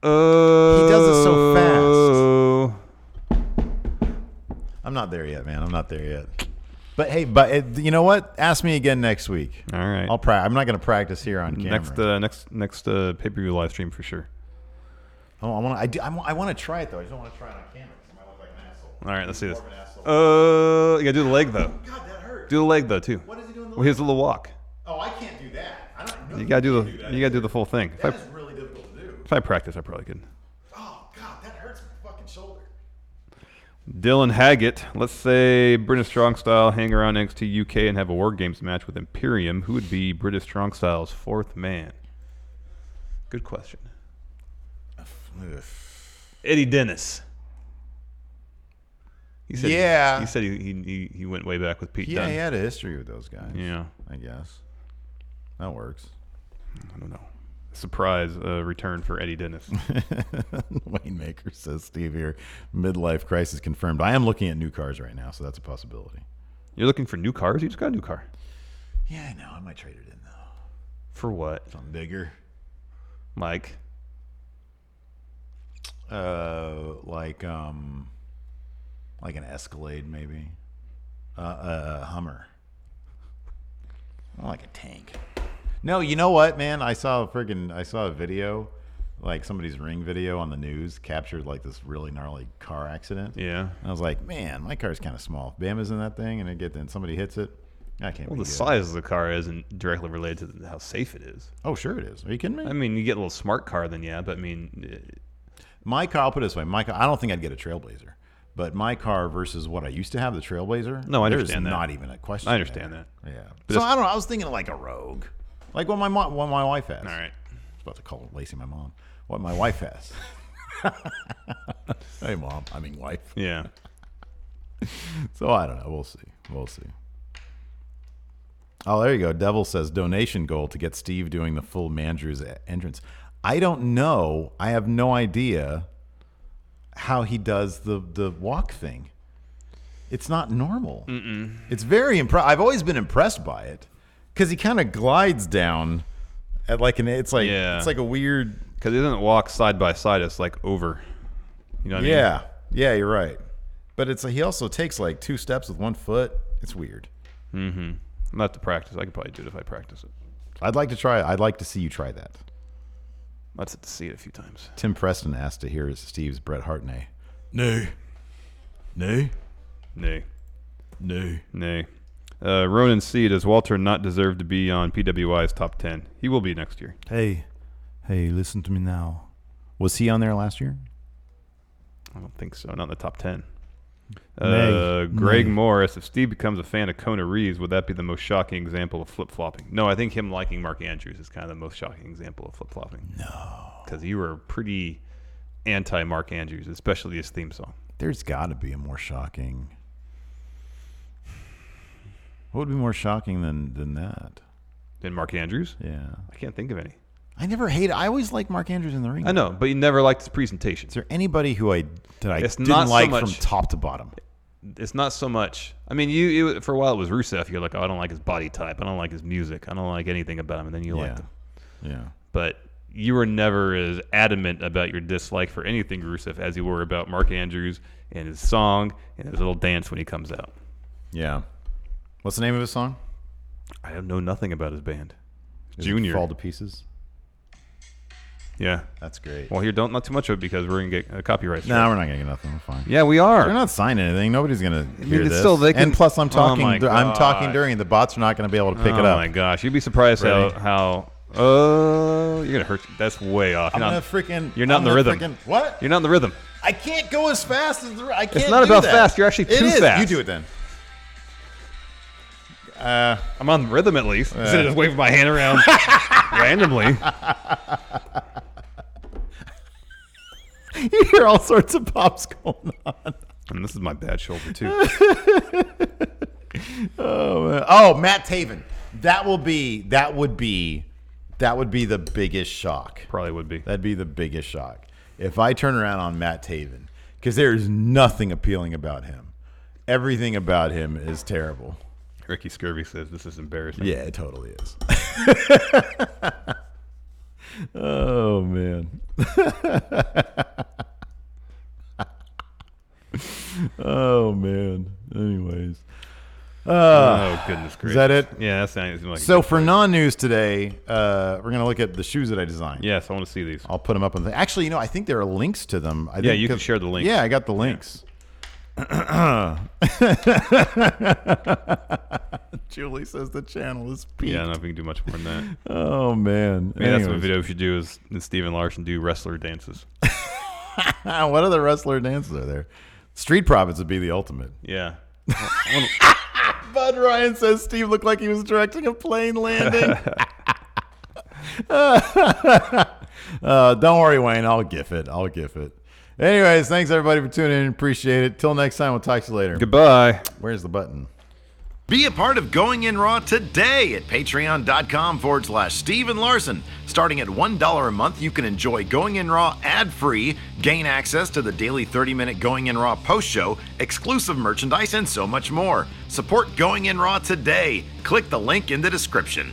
He does it so fast. I'm not there yet, man. I'm not there yet. But hey, you know what? Ask me again next week. All right. I'm not going to practice here on camera. Next pay-per-view live stream for sure. Oh, I want to try it though. I just don't want to try it on camera because I might look like an asshole. All right, let's see this. You gotta do the leg though. God, that hurt. Do the leg though too. What is he doing? Well, here's a little walk. Oh, I can't do that. I don't. You gotta do the full thing. That is really difficult to do. If I practice, I probably could. Oh God, that hurts my fucking shoulder. Dylan Haggett, let's say British Strong Style hang around NXT UK and have a War Games match with Imperium. Who would be British Strong Style's fourth man? Good question. Eddie Dennis. He said he went way back with Pete Dunne. Yeah, he had a history with those guys. Yeah. I guess. That works. I don't know. Surprise return for Eddie Dennis. Waymaker says, Steve here, midlife crisis confirmed. I am looking at new cars right now, so that's a possibility. You're looking for new cars? You just got a new car. Yeah, I know. I might trade it in, though. For what? Something bigger. Mike? Like an Escalade, maybe. A Hummer. I like a tank. No, you know what, man? I saw a video, like somebody's ring video on the news, captured like this really gnarly car accident. Yeah. And I was like, man, my car's kind of small. If Bama's in that thing and somebody hits it, I can't. Well, the size of the car isn't directly related to how safe it is. Oh, sure it is. Are you kidding me? I mean, you get a little smart car, then yeah, but I mean, my car. I'll put it this way: my car. I don't think I'd get a Trailblazer, but my car versus what I used to have, the Trailblazer. No, I understand that. Not even a question. I understand that. Yeah. But so I don't know. I was thinking like a Rogue, like what my wife has. All right. I was about to call Lacey my mom. What my wife has. Hey, mom. I mean, wife. Yeah. So I don't know. We'll see. Oh, there you go. Devil says donation goal to get Steve doing the full Mandrews entrance. I don't know. I have no idea how he does the walk thing. It's not normal. It's very impressive. I've always been impressed by it because he kind of glides down at like it's like a weird. Because he doesn't walk side by side. It's like over. You know what I mean? Yeah, you're right. But it's he also takes like 2 steps with 1 foot. It's weird. Mm-hmm. I'm not to practice. I could probably do it if I practice it. I'd like to try it. I'd like to see you try that. Let's see it a few times. Tim Preston asked to hear Steve's Bret Hart nay. Nay. Nay. Nay. Nay. Nay. Ronan C. Does Walter not deserve to be on PWI's top 10? He will be next year. Hey, listen to me now. Was he on there last year? I don't think so. Not in the top 10. Nay. Greg Morris, if Steve becomes a fan of Kona Reeves, would that be the most shocking example of flip-flopping? No, I think him liking Mark Andrews is kind of the most shocking example of flip-flopping. No. Because you were pretty anti-Mark Andrews, especially his theme song. There's got to be a more shocking... What would be more shocking than that? Than Mark Andrews? Yeah. I can't think of any. I always liked Mark Andrews in the ring. I know, but you never liked his presentation. Is there anybody who I didn't like from top to bottom? It's not so much. I mean, you for a while it was Rusev. You're like, oh, I don't like his body type. I don't like his music. I don't like anything about him. And then you liked him. Yeah. But you were never as adamant about your dislike for anything Rusev as you were about Mark Andrews and his song and his little dance when he comes out. Yeah. What's the name of his song? I know nothing about his band. Is Junior. It Fall to Pieces? Yeah. That's great. Well, here, not too much of it because we're going to get a copyright strike. No, we're not going to get nothing. We're fine. Yeah, we are. They're not signing anything. Nobody's going to hear this. Still, they can, and plus, I'm talking. I'm talking during. The bots are not going to be able to pick it up. Oh my gosh, you'd be surprised how. Oh, you're gonna hurt. That's way off. You're not in the rhythm. What? You're not in the rhythm. I can't go as fast as I can't. It's not about fast. You're actually too fast. You do it then. I'm on rhythm at least. Instead of just waving my hand around randomly. You hear all sorts of pops going on. And this is my bad shoulder too. Oh man. Oh, Matt Taven. That would be the biggest shock. Probably would be. That'd be the biggest shock if I turn around on Matt Taven, because there is nothing appealing about him. Everything about him is terrible. Ricky Scurvy says this is embarrassing. Yeah, it totally is. Oh man. Oh man. Anyways. Oh goodness gracious. Is that it? Yeah, that sounds like. So for non-news today, we're gonna look at the shoes that I designed. Yes, I want to see these. I'll put them up on the. Actually, I think there are links to them. You can share the links. Yeah, I got the links. Julie says the channel is peaked. Yeah, I don't know if we can do much more than that. Oh man. Maybe that's what video we should do is Steve and Larson do wrestler dances. What other wrestler dances are there? Street Profits would be the ultimate. Yeah. Bud Ryan says Steve looked like he was directing a plane landing. Don't worry, Wayne. I'll gif it. Anyways, thanks everybody for tuning in. Appreciate it. Till next time, we'll talk to you later. Goodbye. Where's the button? Be a part of Going In Raw today at patreon.com/Steven Larson. Starting at $1 a month, you can enjoy Going In Raw ad-free, gain access to the daily 30-minute Going In Raw post show, exclusive merchandise, and so much more. Support Going In Raw today. Click the link in the description.